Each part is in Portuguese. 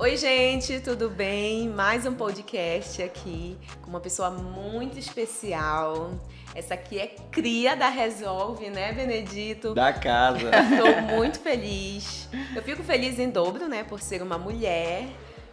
Oi, gente, tudo bem? Mais um podcast aqui com uma pessoa muito especial. Essa aqui é cria da Resolve, né, Benedito? Da casa. Estou muito feliz. Eu fico feliz em dobro, né, por ser uma mulher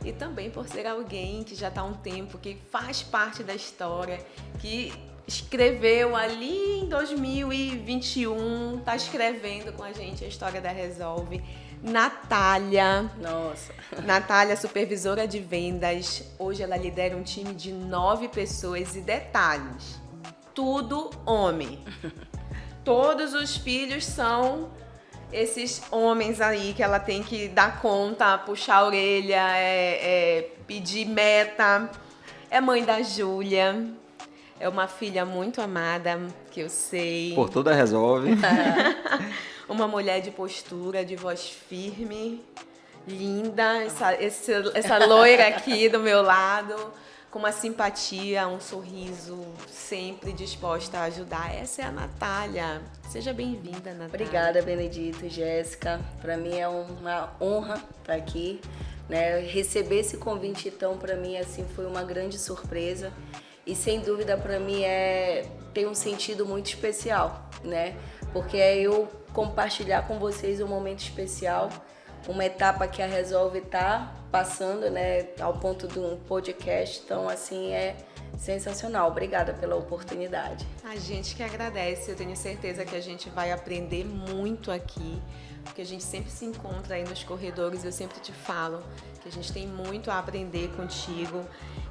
e também por ser alguém que já está há um tempo, que faz parte da história, que escreveu ali em 2021, está escrevendo com a gente a história da Resolve. Natália. Nossa. Natália, supervisora de vendas. Hoje ela lidera um time de 9 pessoas e detalhes. Tudo homem. Todos os filhos são esses homens aí que ela tem que dar conta, puxar a orelha, pedir meta. É mãe da Júlia. É uma filha muito amada, que eu sei. Por toda Resolve. Uma mulher de postura, de voz firme, linda, essa loira aqui do meu lado, com uma simpatia, um sorriso, sempre disposta a ajudar. Essa é a Natália. Seja bem-vinda, Natália. Obrigada, Benedito, Jéssica. Para mim é uma honra estar aqui, né? Receber esse convite, então, para mim assim foi uma grande surpresa e sem dúvida para mim tem um sentido muito especial, né? Porque eu compartilhar com vocês um momento especial, uma etapa que a Resolve está passando, né, ao ponto de um podcast. Então, assim, é sensacional. Obrigada pela oportunidade. A gente que agradece. Eu tenho certeza que a gente vai aprender muito aqui, porque a gente sempre se encontra aí nos corredores. Eu sempre te falo que a gente tem muito a aprender contigo.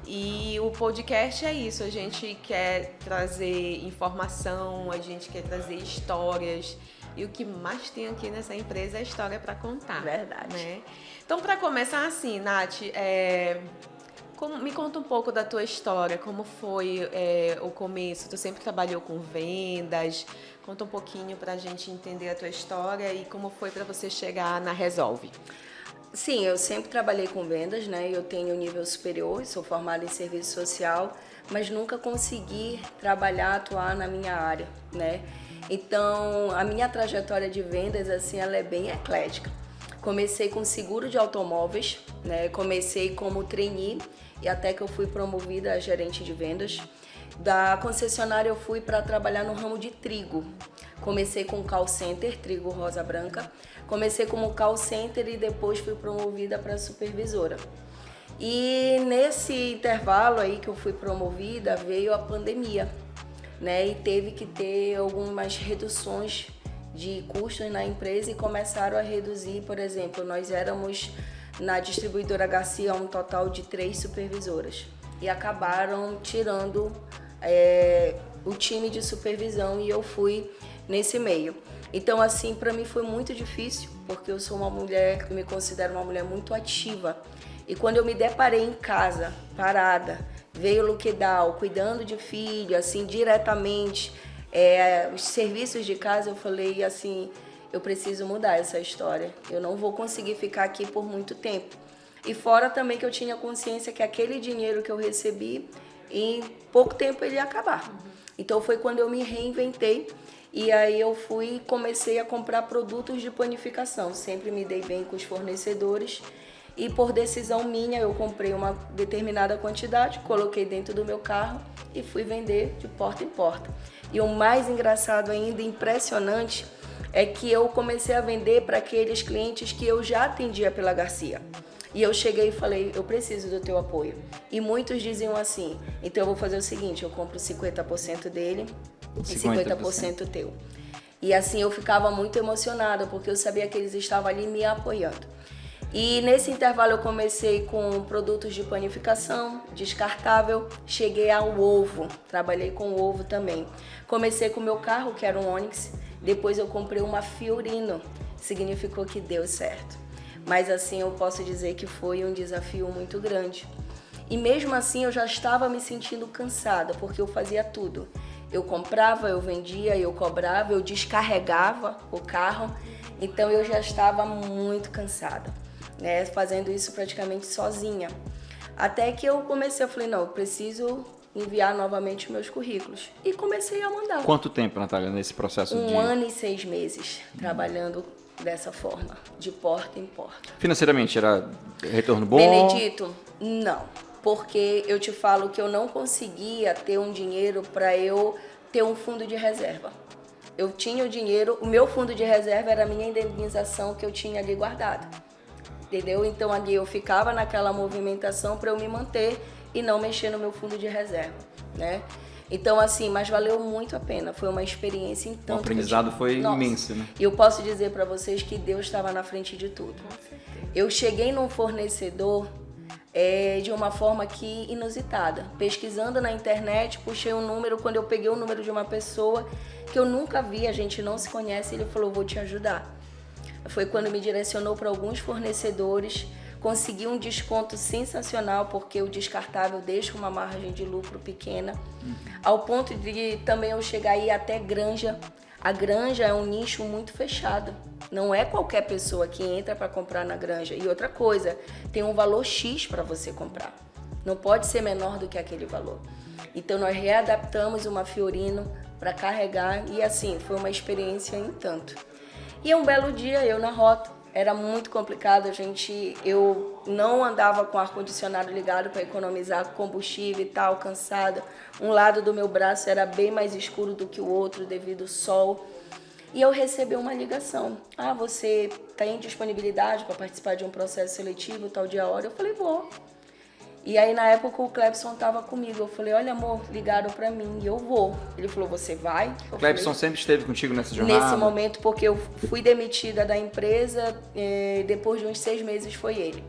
E o podcast é isso. A gente quer trazer informação, a gente quer trazer histórias. E o que mais tem aqui nessa empresa é história para contar. Verdade. Né? Então, para começar assim, Nath, me conta um pouco da tua história, como foi o começo. Tu sempre trabalhou com vendas. Conta um pouquinho para a gente entender a tua história e como foi para você chegar na Resolve. Sim, eu sempre trabalhei com vendas, né? Eu tenho nível superior, sou formada em serviço social, mas nunca consegui atuar na minha área, né? Então, a minha trajetória de vendas, assim, ela é bem eclética. Comecei com seguro de automóveis, né? Comecei como trainee e até que eu fui promovida a gerente de vendas. Da concessionária eu fui para trabalhar no ramo de trigo. Comecei com call center, trigo rosa branca. Comecei como call center e depois fui promovida para supervisora. E nesse intervalo aí que eu fui promovida, veio a pandemia, né? E teve que ter algumas reduções de custos na empresa e começaram a reduzir. Por exemplo, nós éramos na distribuidora Garcia um total de 3 supervisoras e acabaram tirando o time de supervisão e eu fui nesse meio. Então, assim, para mim foi muito difícil, porque eu sou uma mulher, eu me considero uma mulher muito ativa. E quando eu me deparei em casa, parada, veio o lockdown, cuidando de filho, assim, diretamente, os serviços de casa, eu falei assim, eu preciso mudar essa história. Eu não vou conseguir ficar aqui por muito tempo. E fora também que eu tinha consciência que aquele dinheiro que eu recebi, em pouco tempo ele ia acabar. Então foi quando eu me reinventei. E aí eu comecei a comprar produtos de panificação. Sempre me dei bem com os fornecedores. E por decisão minha, eu comprei uma determinada quantidade, coloquei dentro do meu carro e fui vender de porta em porta. E o mais engraçado ainda, impressionante, é que eu comecei a vender para aqueles clientes que eu já atendia pela Garcia. E eu cheguei e falei, eu preciso do teu apoio. E muitos diziam assim, então eu vou fazer o seguinte, eu compro 50% dele e 50% teu. E assim eu ficava muito emocionada, porque eu sabia que eles estavam ali me apoiando. E nesse intervalo eu comecei com produtos de panificação, descartável, cheguei ao ovo, trabalhei com ovo também. Comecei com o meu carro, que era um Onix, depois eu comprei uma Fiorino, significou que deu certo. Mas assim eu posso dizer que foi um desafio muito grande. E mesmo assim eu já estava me sentindo cansada, porque eu fazia tudo. Eu comprava, eu vendia, eu cobrava, eu descarregava o carro, então eu já estava muito cansada, né, fazendo isso praticamente sozinha. Até que eu falei, não, eu preciso enviar novamente meus currículos. E comecei a mandar. Quanto tempo, Natália, nesse processo de... 1 ano e 6 meses trabalhando dessa forma, de porta em porta. Financeiramente, era retorno bom? Benedito, não. Porque eu te falo que eu não conseguia ter um dinheiro para eu ter um fundo de reserva. Eu tinha o dinheiro, o meu fundo de reserva era a minha indenização que eu tinha ali guardada. Entendeu? Então ali eu ficava naquela movimentação para eu me manter e não mexer no meu fundo de reserva, né? Então assim, mas valeu muito a pena, foi uma experiência em tanto. O aprendizado foi imenso, né? E eu posso dizer para vocês que Deus estava na frente de tudo. Eu cheguei num fornecedor de uma forma que inusitada. Pesquisando na internet, puxei um número, quando eu peguei o número de uma pessoa que eu nunca vi, a gente não se conhece, ele falou, vou te ajudar. Foi quando me direcionou para alguns fornecedores, consegui um desconto sensacional, porque o descartável deixa uma margem de lucro pequena, ao ponto de também eu chegar aí até granja. A granja é um nicho muito fechado, não é qualquer pessoa que entra para comprar na granja. E outra coisa, tem um valor X para você comprar, não pode ser menor do que aquele valor. Então nós readaptamos uma Fiorino para carregar e assim, foi uma experiência em tanto. E um belo dia, eu na rota, era muito complicado, eu não andava com ar-condicionado ligado para economizar combustível e tal, cansada. Um lado do meu braço era bem mais escuro do que o outro devido ao sol. E eu recebi uma ligação. Ah, você tem disponibilidade para participar de um processo seletivo, tal dia, hora? Eu falei, vou. E aí, na época, o Clebson estava comigo. Eu falei, olha, amor, ligaram para mim e eu vou. Ele falou, você vai? O Clebson sempre esteve contigo nessa jornada? Nesse momento, porque eu fui demitida da empresa, depois de uns 6 meses foi ele.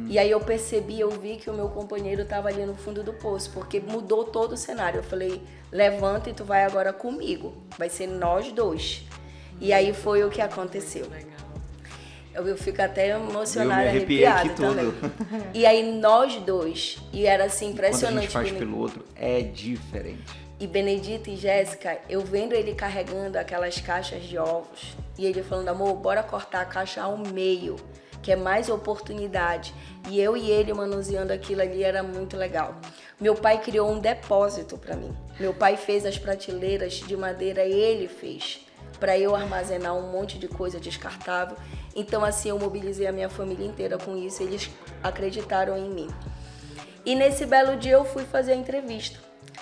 E aí eu percebi, eu vi que o meu companheiro estava ali no fundo do poço, porque mudou todo o cenário. Eu falei, levanta e tu vai agora comigo. Vai ser nós dois. E aí foi o que aconteceu. Eu fico até emocionada, arrepiada também. E aí nós dois, e era assim impressionante. Quando a gente faz pelo outro, é diferente. E Benedito e Jéssica, eu vendo ele carregando aquelas caixas de ovos, e ele falando, amor, bora cortar a caixa ao meio, que é mais oportunidade. E eu e ele manuseando aquilo ali era muito legal. Meu pai criou um depósito para mim. Meu pai fez as prateleiras de madeira, ele fez, para eu armazenar um monte de coisa descartável. Então, assim, eu mobilizei a minha família inteira com isso, eles acreditaram em mim. E nesse belo dia eu fui fazer a entrevista.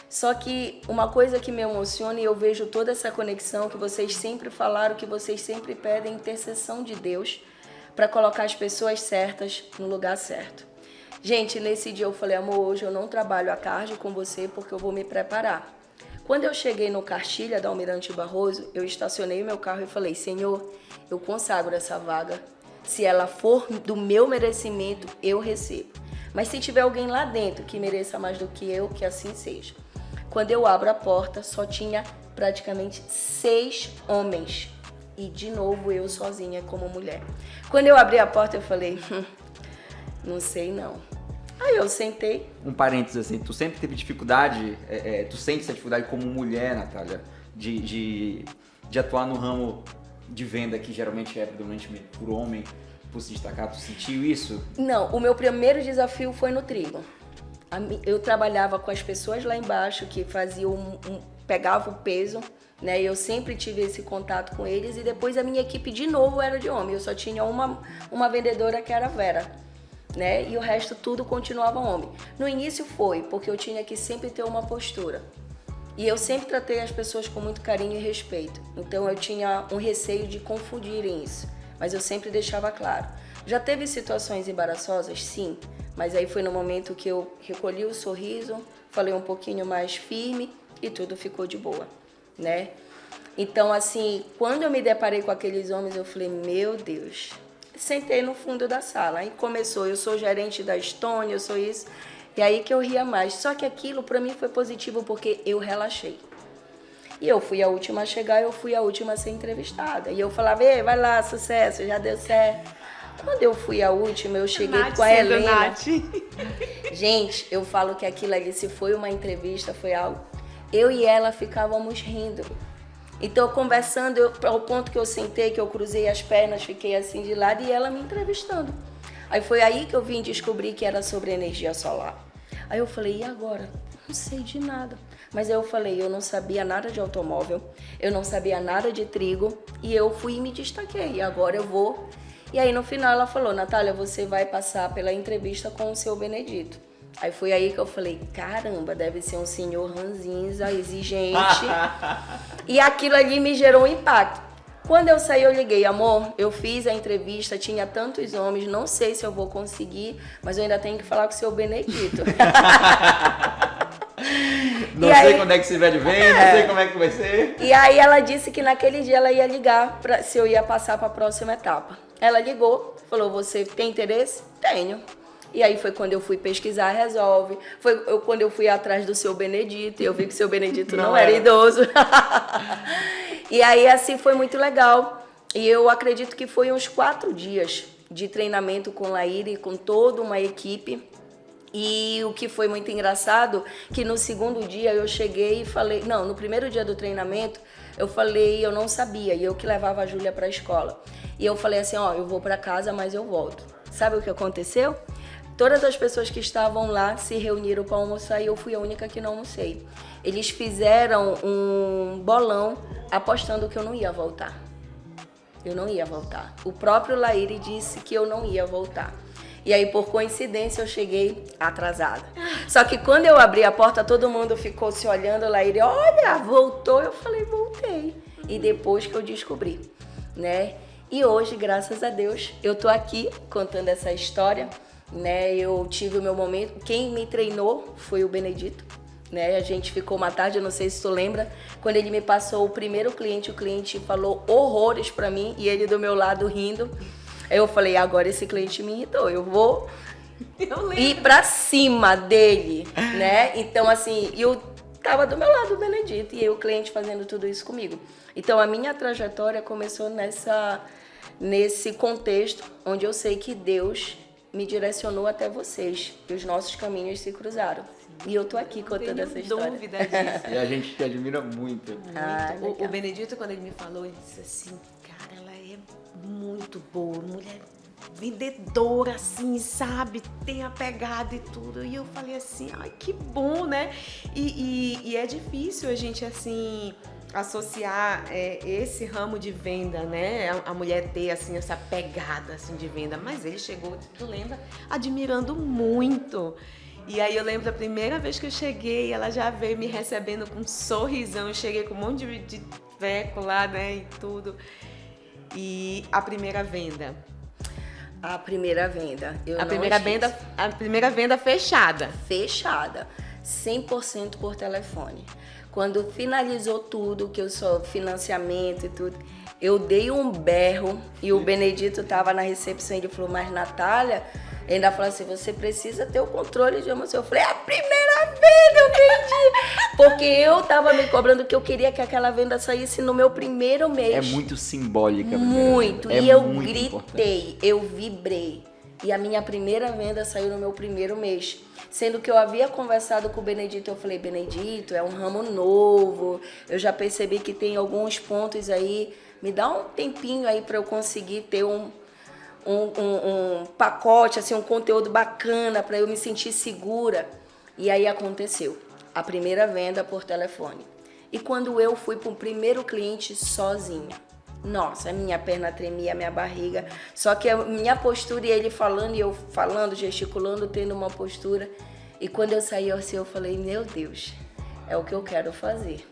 Só que uma coisa que me emociona, e eu vejo toda essa conexão que vocês sempre falaram, que vocês sempre pedem, intercessão de Deus, para colocar as pessoas certas no lugar certo. Gente, nesse dia eu falei, amor, hoje eu não trabalho à tarde com você porque eu vou me preparar. Quando eu cheguei no Cartilha da Almirante Barroso, eu estacionei meu carro e falei, Senhor, eu consagro essa vaga. Se ela for do meu merecimento, eu recebo. Mas se tiver alguém lá dentro que mereça mais do que eu, que assim seja. Quando eu abro a porta, só tinha praticamente 6 homens. E de novo eu sozinha como mulher. Quando eu abri a porta, eu falei, não sei não. Aí eu sentei. Um parênteses assim, tu sempre teve dificuldade, tu sente essa dificuldade como mulher, Natália, de atuar no ramo de venda que geralmente é predominantemente por homem, por se destacar, tu sentiu isso? Não, o meu primeiro desafio foi no trigo. Eu trabalhava com as pessoas lá embaixo que faziam pegavam o peso, né? Eu sempre tive esse contato com eles e depois a minha equipe de novo era de homem. Eu só tinha uma vendedora que era a Vera, né? E o resto tudo continuava homem. No início foi, porque eu tinha que sempre ter uma postura. E eu sempre tratei as pessoas com muito carinho e respeito. Então eu tinha um receio de confundirem isso, mas eu sempre deixava claro. Já teve situações embaraçosas? Sim, mas aí foi no momento que eu recolhi o sorriso, falei um pouquinho mais firme e tudo ficou de boa, né? Então assim, quando eu me deparei com aqueles homens, eu falei, meu Deus. Sentei no fundo da sala, aí começou, eu sou gerente da Estônia, eu sou isso, e aí que eu ria mais. Só que aquilo para mim foi positivo porque eu relaxei. E eu fui a última a chegar, eu fui a última a ser entrevistada. E eu falava, ei, vai lá, sucesso, já deu certo. Quando eu fui a última, eu cheguei Nath, com a Helena. Nath. Gente, eu falo que aquilo ali, se foi uma entrevista, foi algo... Eu e ela ficávamos rindo. Então, conversando, ao ponto que eu sentei, que eu cruzei as pernas, fiquei assim de lado e ela me entrevistando. Aí foi aí que eu vim descobrir que era sobre energia solar. Aí eu falei, e agora? Não sei de nada. Mas aí eu falei, eu não sabia nada de automóvel, eu não sabia nada de trigo, e eu fui e me destaquei, e agora eu vou. E aí no final ela falou, Natália, você vai passar pela entrevista com o seu Benedito. Aí foi aí que eu falei, caramba, deve ser um senhor ranzinza, exigente. E aquilo ali me gerou um impacto. Quando eu saí, eu liguei, amor, eu fiz a entrevista, tinha tantos homens, não sei se eu vou conseguir, mas eu ainda tenho que falar com o seu Benedito. Não sei quando é que esse velho vem, não sei como é que vai ser. E aí ela disse que naquele dia ela ia ligar se eu ia passar para a próxima etapa. Ela ligou, falou, você tem interesse? Tenho. E aí foi quando eu fui pesquisar Resolve, quando eu fui atrás do seu Benedito, e eu vi que o seu Benedito não era idoso. E aí assim foi muito legal. E eu acredito que foi uns 4 dias de treinamento com Laíre, com toda uma equipe. E o que foi muito engraçado, que no segundo dia eu cheguei e falei... Não, no primeiro dia do treinamento, eu falei, eu não sabia, e eu que levava a Júlia para a escola. E eu falei assim, ó, eu vou para casa, mas eu volto. Sabe o que aconteceu? Todas as pessoas que estavam lá se reuniram para almoçar e eu fui a única que não almocei. Eles fizeram um bolão apostando que eu não ia voltar. Eu não ia voltar. O próprio Laíre disse que eu não ia voltar. E aí, por coincidência, eu cheguei atrasada. Só que quando eu abri a porta, todo mundo ficou se olhando. Laíre, olha, voltou. Eu falei, voltei. E depois que eu descobri, né? E hoje, graças a Deus, eu tô aqui contando essa história, né? Eu tive o meu momento. Quem me treinou foi o Benedito, né? A gente ficou uma tarde, eu não sei se tu lembra, quando ele me passou o primeiro cliente, o cliente falou horrores pra mim e ele do meu lado rindo. Aí eu falei, agora esse cliente me irritou, eu vou ir pra cima dele, né? Então, assim, eu tava do meu lado o Benedito e o cliente fazendo tudo isso comigo. Então, a minha trajetória começou nesse contexto onde eu sei que Deus me direcionou até vocês, e os nossos caminhos se cruzaram. E eu tô aqui contando essa história. Não tenho dúvida disso. E a gente te admira muito. O Benedito, quando ele me falou, ele disse assim, cara, ela é muito boa, mulher vendedora, assim, sabe? Tem a pegada e tudo. E eu falei assim, ai, que bom, né? E é difícil a gente, assim, associar esse ramo de venda, né? A mulher ter, assim, essa pegada, assim, de venda. Mas ele chegou, tu lembra, admirando muito. E aí eu lembro da primeira vez que eu cheguei, ela já veio me recebendo com um sorrisão. Eu cheguei com um monte de treco lá, né, e tudo. E a primeira venda? A primeira venda. A primeira venda fechada? Fechada. 100% por telefone. Quando finalizou tudo, que eu sou financiamento e tudo, eu dei um berro e o Benedito estava na recepção e ele falou, mas Natália... Ainda falou assim, você precisa ter o controle de emoção. Eu falei, é a primeira venda eu vendi. Porque eu tava me cobrando que eu queria que aquela venda saísse no meu primeiro mês. É muito simbólica. Muito. É e eu muito gritei, importante. eu vibrei. E a minha primeira venda saiu no meu primeiro mês. Sendo que eu havia conversado com o Benedito, eu falei, Benedito, é um ramo novo. Eu já percebi que tem alguns pontos aí. Me dá um tempinho aí para eu conseguir ter um pacote, assim, um conteúdo bacana para eu me sentir segura. E aí aconteceu a primeira venda por telefone. E quando eu fui para o primeiro cliente sozinha, nossa, a minha perna tremia, a minha barriga. Só que a minha postura e ele falando, e eu falando, gesticulando, tendo uma postura. E quando eu saí assim, eu falei, meu Deus, é o que eu quero fazer.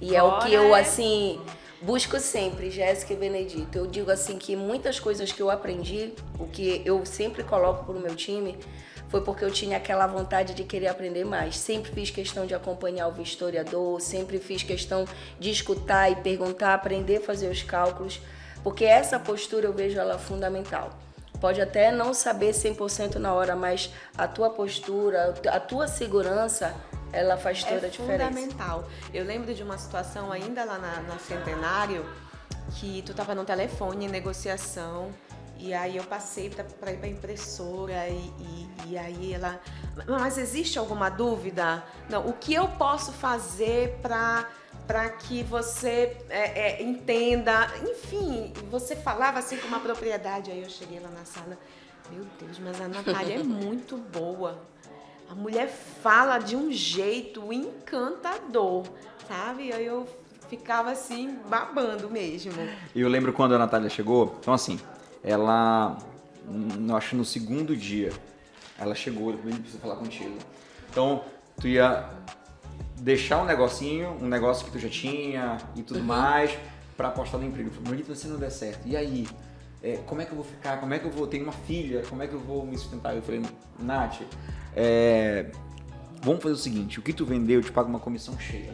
E é o que eu, assim... busco sempre, Jéssica e Benedito. Eu digo assim que muitas coisas que eu aprendi, o que eu sempre coloco para o meu time, foi porque eu tinha aquela vontade de querer aprender mais. Sempre fiz questão de acompanhar o vistoriador, sempre fiz questão de escutar e perguntar, aprender a fazer os cálculos, porque essa postura eu vejo ela fundamental. Pode até não saber 100% na hora, mas a tua postura, a tua segurança... ela faz toda a diferença. É fundamental. Eu lembro de uma situação ainda lá na Centenário, que tu tava no telefone em negociação, e aí eu passei para ir para impressora, e aí ela... Mas existe alguma dúvida? Não, o que eu posso fazer para que você entenda? Enfim, você falava assim com uma propriedade, aí eu cheguei lá na sala, meu Deus, mas a Natália é muito boa. A mulher fala de um jeito encantador, sabe? Aí eu ficava assim, babando mesmo. E eu lembro quando a Natália chegou, então assim, ela, eu acho no segundo dia, ela chegou, eu preciso falar contigo. Então, tu ia deixar um negócio que tu já tinha e tudo mais, pra apostar no emprego. Eu falei, Melita, se não der certo, e aí? Como é que eu vou ficar? Como é que eu vou ter uma filha? Como é que eu vou me sustentar? Eu falei, Nath, vamos fazer o seguinte, o que tu vendeu, eu te pago uma comissão cheia.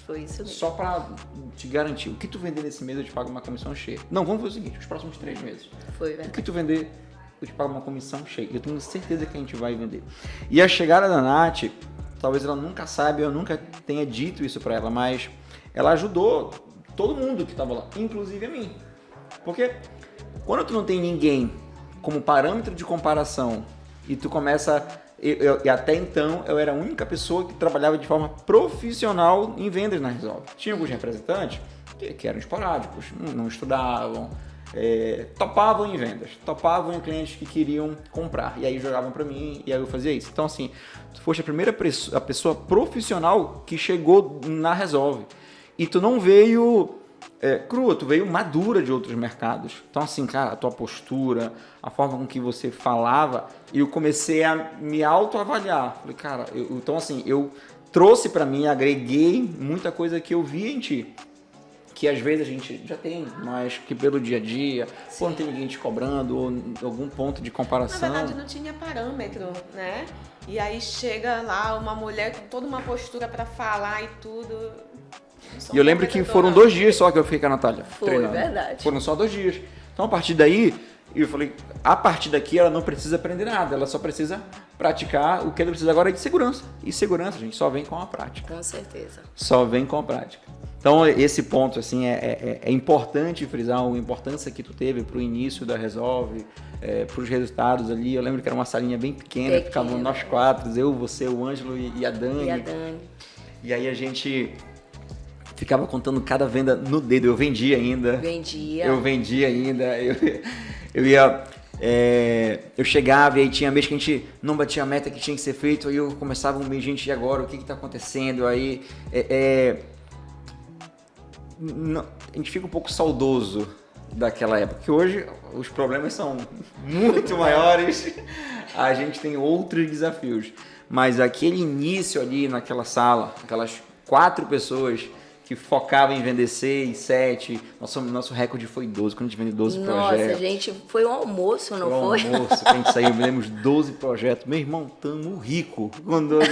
Foi isso mesmo. Só pra te garantir, o que tu vender nesse mês eu te pago uma comissão cheia. Não, vamos fazer o seguinte, os próximos 3 meses. Foi verdade. O que tu vender, eu te pago uma comissão cheia. Eu tenho certeza que a gente vai vender. E a chegada da Nath, talvez ela nunca saiba, eu nunca tenha dito isso pra ela, mas ela ajudou todo mundo que tava lá, inclusive a mim. Porque quando tu não tem ninguém como parâmetro de comparação e tu começa... E até então eu era a única pessoa que trabalhava de forma profissional em vendas na Resolve. Tinha alguns representantes que eram esporádicos, não estudavam, topavam em vendas, topavam em clientes que queriam comprar. E aí jogavam para mim e aí eu fazia isso. Então assim, tu foste a pessoa profissional que chegou na Resolve. E tu não veio... crua, tu veio madura de outros mercados. Então assim, cara, a tua postura, a forma com que você falava, eu comecei a me autoavaliar. Falei, cara, então assim, eu trouxe pra mim, agreguei muita coisa que eu vi em ti. Que às vezes a gente já tem, mas que pelo dia a dia, pô, não tem ninguém te cobrando, ou algum ponto de comparação. Na verdade, não tinha parâmetro, né? E aí chega lá uma mulher com toda uma postura pra falar e tudo... E eu lembro que foram 2 dias só que eu fiquei com a Natália treinando. Verdade. Foram só 2 dias. Então, a partir daí, eu falei, a partir daqui ela não precisa aprender nada, ela só precisa praticar. O que ela precisa agora é de segurança. E segurança, gente, só vem com a prática. Com certeza. Só vem com a prática. Então, esse ponto, assim, é importante frisar a importância que tu teve pro início da Resolve, pros resultados ali. Eu lembro que era uma salinha bem pequena, ficavam nós 4, eu, você, o Ângelo e a Dani. E aí a gente... ficava contando cada venda no dedo. Eu vendia ainda. Eu vendia ainda. Eu ia... eu chegava e aí tinha mês que a gente não batia a meta que tinha que ser feito. Aí eu começava um mês, gente, e agora? O que tá acontecendo? Aí... a gente fica um pouco saudoso daquela época. Porque hoje os problemas são muito maiores. A gente tem outros desafios. Mas aquele início ali naquela sala, aquelas 4 pessoas... que focava em vender 6, 7. Nosso recorde foi 12, quando a gente vendeu 12 projetos. Nossa, gente, foi um almoço, não foi? Foi um almoço, que a gente saiu, vendemos 12 projetos. Meu irmão, tamo rico com 12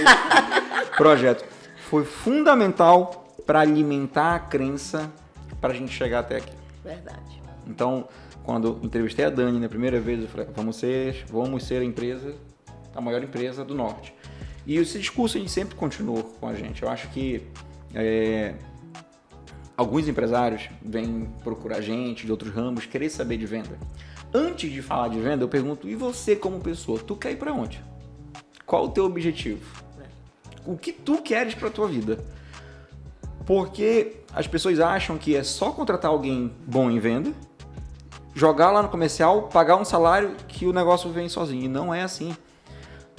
projetos. Foi fundamental para alimentar a crença para a gente chegar até aqui. Verdade. Então, quando eu entrevistei a Dani na primeira vez, eu falei, vamos ser a maior empresa do Norte. E esse discurso a gente sempre continuou com a gente. Eu acho que alguns empresários vêm procurar gente de outros ramos, querer saber de venda. Antes de falar de venda, eu pergunto, e você como pessoa, tu quer ir para onde? Qual o teu objetivo? O que tu queres para tua vida? Porque as pessoas acham que é só contratar alguém bom em venda, jogar lá no comercial, pagar um salário que o negócio vem sozinho. E não é assim.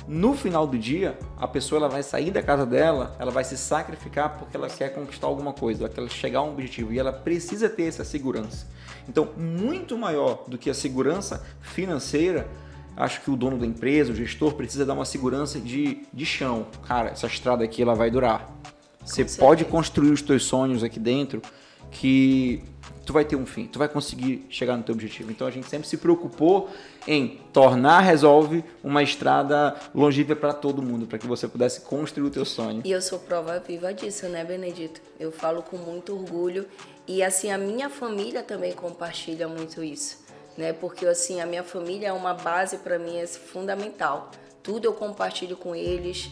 No final do dia, a pessoa ela vai sair da casa dela, ela vai se sacrificar porque ela quer conquistar alguma coisa, ela quer chegar a um objetivo e ela precisa ter essa segurança. Então, muito maior do que a segurança financeira, acho que o dono da empresa, o gestor, precisa dar uma segurança de chão. Cara, essa estrada aqui ela vai durar. Você pode construir os teus sonhos aqui dentro que tu vai ter um fim, tu vai conseguir chegar no teu objetivo. Então a gente sempre se preocupou em tornar a Resolve uma estrada longínqua para todo mundo, para que você pudesse construir o teu sonho. E eu sou prova viva disso, né, Benedito? Eu falo com muito orgulho e assim a minha família também compartilha muito isso, né? Porque assim a minha família é uma base para mim fundamental. Tudo eu compartilho com eles.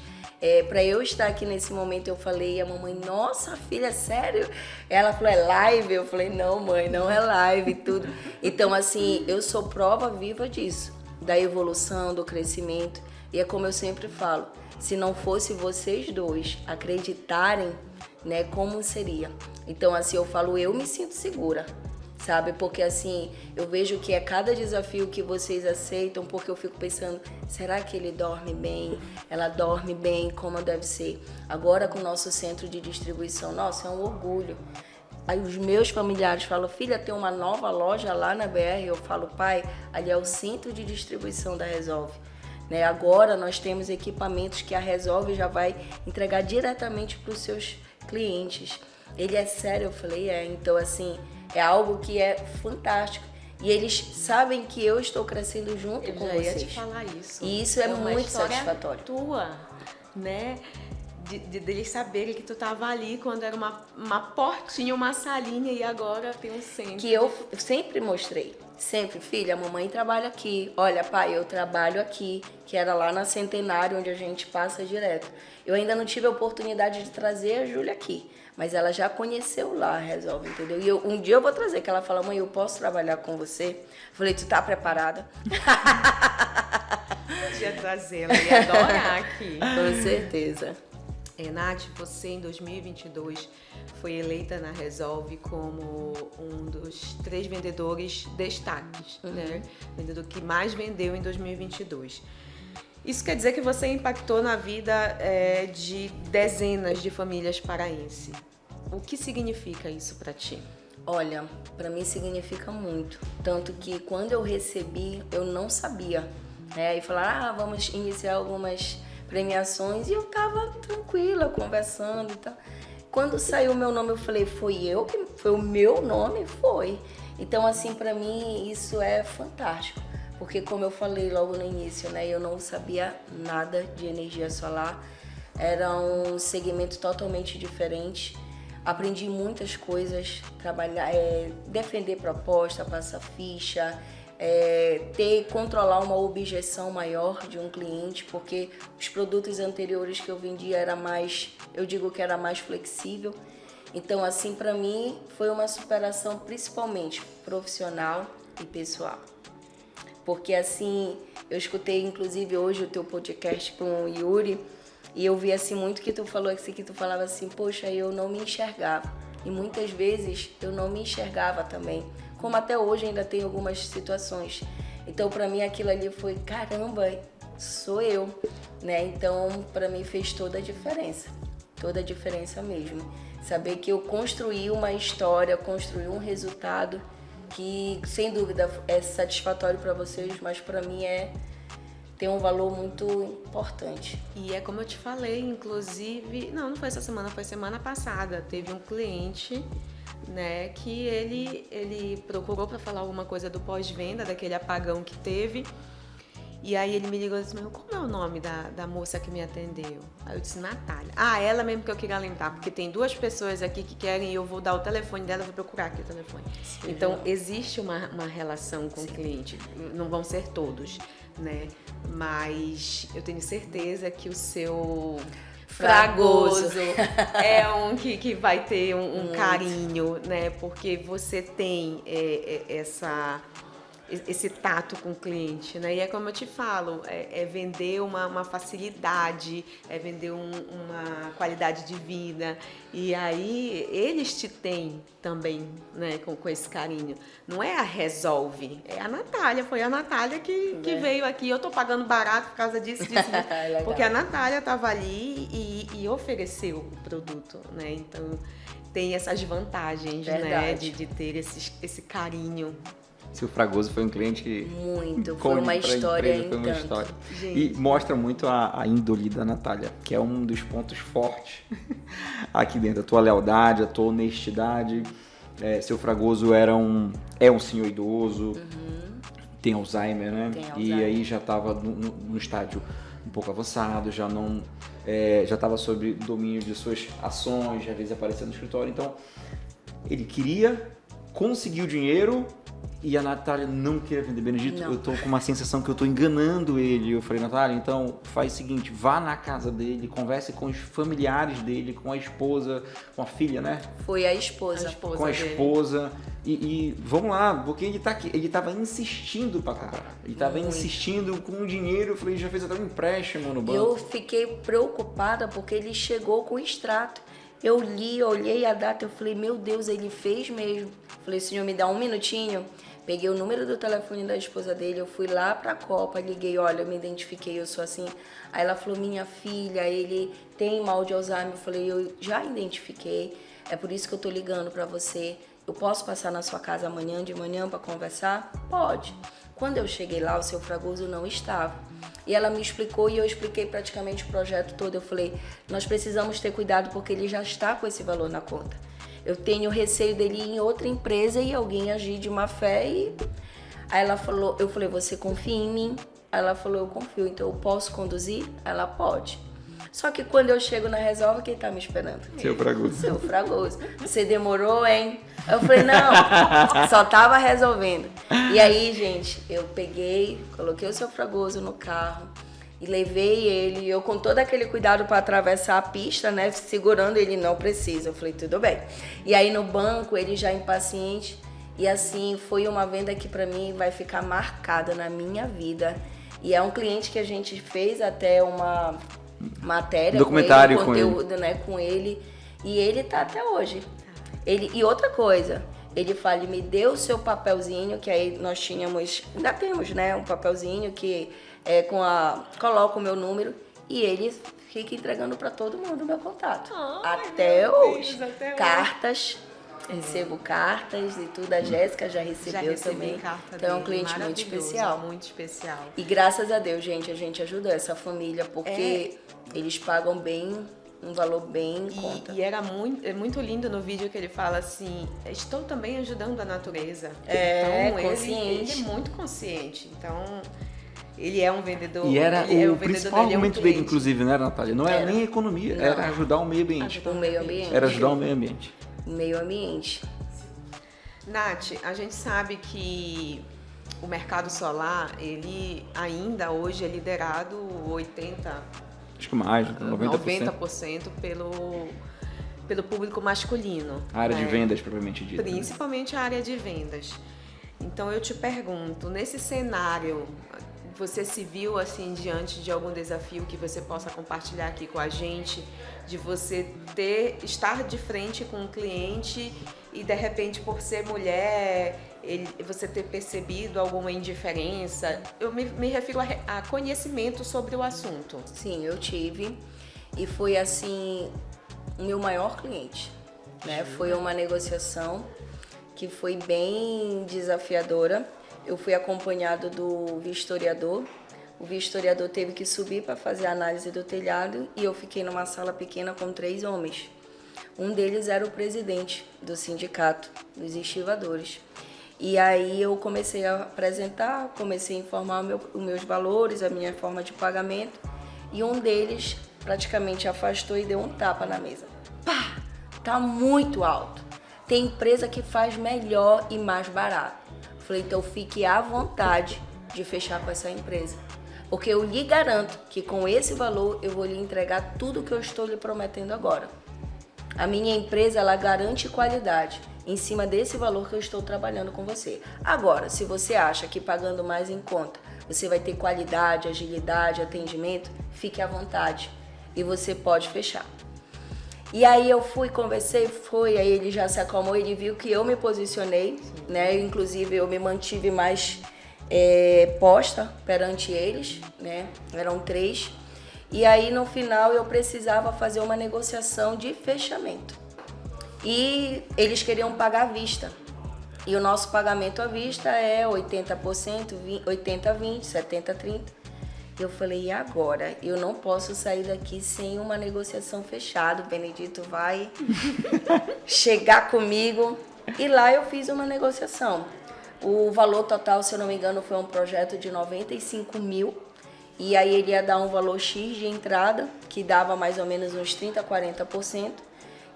Para eu estar aqui nesse momento, eu falei, a mamãe, nossa, filha, sério? Ela falou, é live? Eu falei, não, mãe, não é live e tudo. Então, assim, eu sou prova viva disso, da evolução, do crescimento. E é como eu sempre falo, se não fosse vocês dois acreditarem, né, como seria? Então, assim, eu falo, eu me sinto segura. sabe? Porque assim, eu vejo que é cada desafio que vocês aceitam, porque eu fico pensando, será que ele dorme bem? Ela dorme bem, como deve ser? Agora com o nosso centro de distribuição, nossa, é um orgulho. Aí os meus familiares falam, filha, tem uma nova loja lá na BR. Eu falo, pai, ali é o centro de distribuição da Resolve. Né? Agora nós temos equipamentos que a Resolve já vai entregar diretamente para os seus clientes. Ele é sério? Eu falei, Então, assim, é algo que é fantástico. E eles sabem que eu estou crescendo junto com vocês. Eu já ia te falar isso. E isso é uma muito história satisfatório. tua, né? De eles saberem que tu tava ali quando era uma portinha, uma salinha, e agora tem um centro. Que eu sempre mostrei. Sempre, filha, a mamãe trabalha aqui. Olha, pai, eu trabalho aqui. Que era lá na Centenário, onde a gente passa direto. Eu ainda não tive a oportunidade de trazer a Júlia aqui. Mas ela já conheceu lá, Resolve, entendeu? E um dia eu vou trazer, que ela fala, mãe, eu posso trabalhar com você? Eu falei, tu tá preparada? Podia trazê-la, ia adorar aqui. Com certeza. Nath, você em 2022 foi eleita na Resolve como um dos 3 vendedores destaques, né? Vendedor que mais vendeu em 2022. Isso quer dizer que você impactou na vida de dezenas de famílias paraenses. O que significa isso para ti? Olha, para mim significa muito. Tanto que quando eu recebi, eu não sabia. Aí falaram, vamos iniciar algumas premiações, e eu tava tranquila, conversando e tal. Quando saiu o meu nome, eu falei, foi o meu nome? Foi. Então, assim, pra mim, isso é fantástico. Porque, como eu falei logo no início, né, eu não sabia nada de energia solar. Era um segmento totalmente diferente. Aprendi muitas coisas, trabalhar, defender proposta, passar ficha, controlar uma objeção maior de um cliente, porque os produtos anteriores que eu vendia era mais, eu digo que era mais flexível. Então, assim, para mim foi uma superação principalmente profissional e pessoal. Porque assim, eu escutei inclusive hoje o teu podcast com o Yuri, e eu vi assim muito que tu falou assim, que tu falava assim, poxa, eu não me enxergava. E muitas vezes eu não me enxergava também. Como até hoje ainda tem algumas situações. Então, para mim, aquilo ali foi, caramba, sou eu, né? Então, para mim, fez toda a diferença mesmo. Saber que eu construí uma história, construí um resultado que, sem dúvida, é satisfatório para vocês, mas para mim tem um valor muito importante. E é como eu te falei, inclusive, não foi essa semana, foi semana passada, teve um cliente, né, que ele procurou para falar alguma coisa do pós-venda, daquele apagão que teve, e aí ele me ligou e disse, como é o nome da moça que me atendeu? Aí eu disse, Natália. Ela mesmo que eu queria lembrar, porque tem 2 pessoas aqui que querem, e eu vou dar o telefone dela, eu vou procurar aqui o telefone. Sim, então, existe uma relação com o cliente, não vão ser todos, né, mas eu tenho certeza que o seu Fragoso é um que vai ter um carinho, né? Porque você tem esse tato com o cliente, né? E é como eu te falo, vender uma facilidade, vender uma qualidade de vida. E aí eles te têm também, né? Com esse carinho. Não é a Resolve, é a Natália. Foi a Natália que veio aqui. Eu tô pagando barato por causa disso. Porque a Natália tava ali e ofereceu o produto, né? Então tem essas vantagens, né? De ter esse carinho. Seu Fragoso foi um cliente muito, foi uma história em tanto. E mostra muito a índole da Natália, que é um dos pontos fortes aqui dentro. A tua lealdade, a tua honestidade. Seu Fragoso é um senhor idoso, tem Alzheimer, né? E aí já estava no estádio um pouco avançado, já estava sob domínio de suas ações, às vezes aparecendo no escritório. Então, ele queria conseguir o dinheiro. E a Natália não queria vender. Benedito, eu tô com uma sensação que eu tô enganando ele. Eu falei, Natália, então faz o seguinte, vá na casa dele, converse com os familiares dele, com a esposa, com a filha, né? Foi a esposa. Com a esposa. E vamos lá, porque ele tá aqui, ele tava insistindo pra comprar. Ele tava insistindo com o dinheiro. Eu falei, já fez até um empréstimo no banco. Eu fiquei preocupada porque ele chegou com o extrato. Eu li, olhei a data, eu falei, meu Deus, ele fez mesmo. Falei, senhor, me dá um minutinho. Peguei o número do telefone da esposa dele, eu fui lá pra Copa, liguei, olha, eu me identifiquei, eu sou assim. Aí ela falou, minha filha, ele tem mal de Alzheimer. Eu falei, eu já identifiquei, é por isso que eu tô ligando pra você. Eu posso passar na sua casa amanhã de manhã pra conversar? Pode. Quando eu cheguei lá, o seu Fragoso não estava. E ela me explicou e eu expliquei praticamente o projeto todo. Eu falei, nós precisamos ter cuidado porque ele já está com esse valor na conta. Eu tenho receio dele ir em outra empresa e alguém agir de má fé e... Aí ela falou, eu falei, você confia em mim? Aí ela falou, eu confio, então eu posso conduzir? Ela pode. Só que quando eu chego na Resolve, quem tá me esperando? Seu Fragoso. Seu Fragoso. Você demorou, hein? Eu falei, não, só tava resolvendo. E aí, gente, eu peguei, coloquei o seu Fragoso no carro e levei ele, eu com todo aquele cuidado para atravessar a pista, né, segurando ele, não precisa. Eu falei, tudo bem. E aí no banco, ele já impaciente, e assim, foi uma venda que para mim vai ficar marcada na minha vida. E é um cliente que a gente fez até uma matéria, documentário com ele, conteúdo, né, com ele, e ele tá até hoje. E outra coisa, ele fala, me deu o seu papelzinho, que aí nós tínhamos, ainda temos, né, um papelzinho que é coloca o meu número e ele fica entregando para todo mundo o meu contato. Até hoje. Cartas, recebo cartas e tudo, a Jéssica já recebeu também. Carta então é um dele, cliente muito especial. Muito especial. E graças a Deus, gente, a gente ajudou essa família porque eles pagam bem, um valor bem em conta. E era muito lindo no vídeo que ele fala assim, estou também ajudando a natureza. Então, ele é muito consciente. Então, ele é um vendedor. E era o principal argumento dele, cliente. inclusive, né, Natália? Não era nem economia, era ajudar o meio ambiente. O meio ambiente. Era ajudar o meio ambiente. Meio ambiente. Nath, a gente sabe que o mercado solar, ele ainda hoje é liderado 80%. Acho que mais, 90%. 90% pelo público masculino. A área de né? vendas, propriamente dita. Principalmente a área de vendas. Então eu te pergunto, nesse cenário, você se viu assim diante de algum desafio que você possa compartilhar aqui com a gente, de você estar de frente com um cliente e de repente por ser mulher, você ter percebido alguma indiferença? Eu me refiro a conhecimento sobre o assunto. Sim, eu tive e foi assim o meu maior cliente, né? Foi uma negociação que foi bem desafiadora. Eu fui acompanhado do vistoriador. O vistoriador teve que subir para fazer a análise do telhado e eu fiquei numa sala pequena com 3 homens. Um deles era o presidente do sindicato dos estivadores. E aí eu comecei a apresentar, comecei a informar os meus valores, a minha forma de pagamento. E um deles praticamente afastou e deu um tapa na mesa. Pá! Tá muito alto. Tem empresa que faz melhor e mais barato. Falei, então fique à vontade de fechar com essa empresa. Porque eu lhe garanto que com esse valor eu vou lhe entregar tudo que eu estou lhe prometendo agora. A minha empresa, ela garante qualidade em cima desse valor que eu estou trabalhando com você. Agora, se você acha que pagando mais em conta você vai ter qualidade, agilidade, atendimento, fique à vontade e você pode fechar. E aí eu conversei, aí ele já se acalmou, ele viu que eu me posicionei, né? Inclusive eu me mantive mais posta perante eles, né? Eram 3. E aí no final eu precisava fazer uma negociação de fechamento. E eles queriam pagar à vista. E o nosso pagamento à vista é 80%, 80-20, 70-30. Eu falei, e agora? Eu não posso sair daqui sem uma negociação fechada. O Benedito vai chegar comigo. E lá eu fiz uma negociação. O valor total, se eu não me engano, foi um projeto de 95 mil. E aí ele ia dar um valor X de entrada, que dava mais ou menos uns 30%, 40%.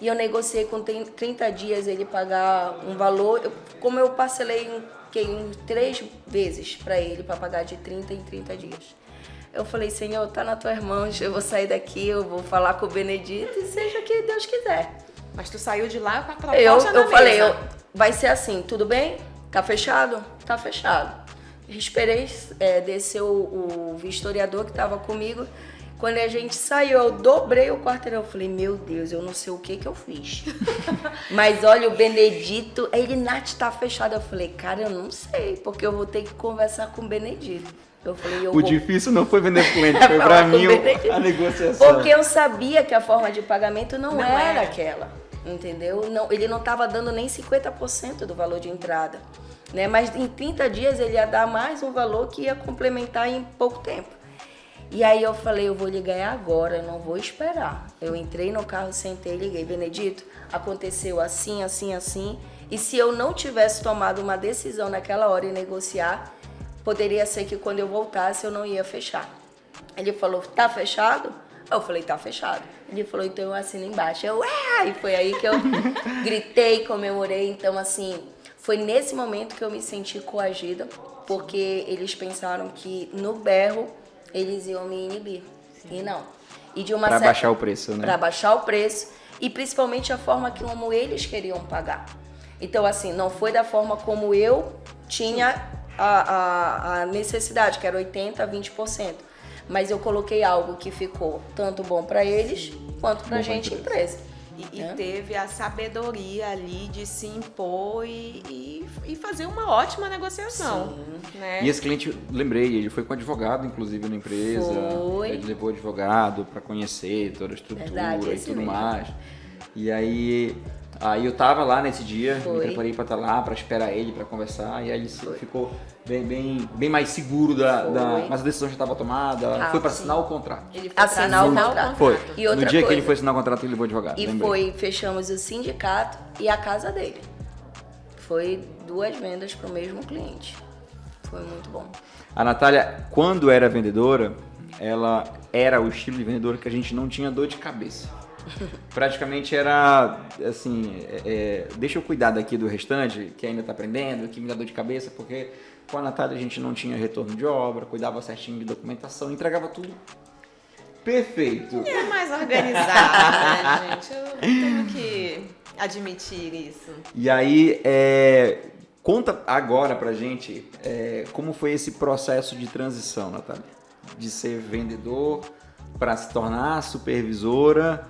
E eu negociei com 30 dias ele pagar um valor. Como eu parcelei em 3 vezes para ele, para pagar de 30 em 30 dias. Eu falei, Senhor, tá na tua mão, eu vou sair daqui, eu vou falar com o Benedito e seja o que Deus quiser. Mas tu saiu de lá com a proposta na Eu falei, mesa. vai ser assim, tudo bem? Tá fechado? Tá fechado. Esperei descer o vistoriador que estava comigo. Quando a gente saiu, eu dobrei o quarteirão. Eu falei, meu Deus, eu não sei o que eu fiz. Mas olha, o Benedito, ele, Nath, tá fechado. Eu falei, cara, eu não sei, porque eu vou ter que conversar com o Benedito. Eu falei, O difícil não foi vender cliente, foi pra mim a negociação. Porque eu sabia que a forma de pagamento não era aquela, entendeu? Não, ele não tava dando nem 50% do valor de entrada, né? Mas em 30 dias ele ia dar mais um valor que ia complementar em pouco tempo. E aí eu falei, eu vou ligar agora, eu não vou esperar. Eu entrei no carro, sentei e liguei, Benedito, aconteceu assim, assim, assim. E se eu não tivesse tomado uma decisão naquela hora e negociar, poderia ser que quando eu voltasse eu não ia fechar. Ele falou, tá fechado? Eu falei, tá fechado. Ele falou, então eu assino embaixo. E foi aí que eu gritei, comemorei. Então, assim, foi nesse momento que eu me senti coagida, porque eles pensaram que no berro eles iam me inibir. E não. E de uma Pra baixar o preço, né? Pra baixar o preço e principalmente a forma como eles queriam pagar. Então, assim, não foi da forma como eu tinha a necessidade, que era 80% a 20%. Mas eu coloquei algo que ficou tanto bom para eles quanto para a gente, empresa. E teve a sabedoria ali de se impor e fazer uma ótima negociação. Né? E esse cliente, lembrei, ele foi com advogado, inclusive, na empresa. Foi. Ele levou advogado para conhecer toda a estrutura e tudo mesmo. mais. E aí eu tava lá nesse dia, me Foi. preparei para estar lá, para esperar ele, para conversar. E aí ele ficou bem mais seguro mas a decisão já estava tomada. Foi para assinar o contrato. Ele foi Assinar o contrato. Foi. E outra no dia que coisa. ele foi assinar o contrato, ele levou advogado. E lembrei. fechamos o sindicato e a casa dele. Foi 2 vendas para o mesmo cliente. Foi muito bom. A Natália, quando era vendedora, ela era o estilo de vendedora que a gente não tinha dor de cabeça. Praticamente era assim, deixa eu cuidar daqui do restante, que ainda está aprendendo, que me dá dor de cabeça, porque com a Natália a gente não tinha retorno de obra, cuidava certinho de documentação, entregava tudo perfeito. É mais organizado, né, gente? Eu tenho que admitir isso. E aí, conta agora pra gente como foi esse processo de transição, Natália, de ser vendedor para se tornar supervisora.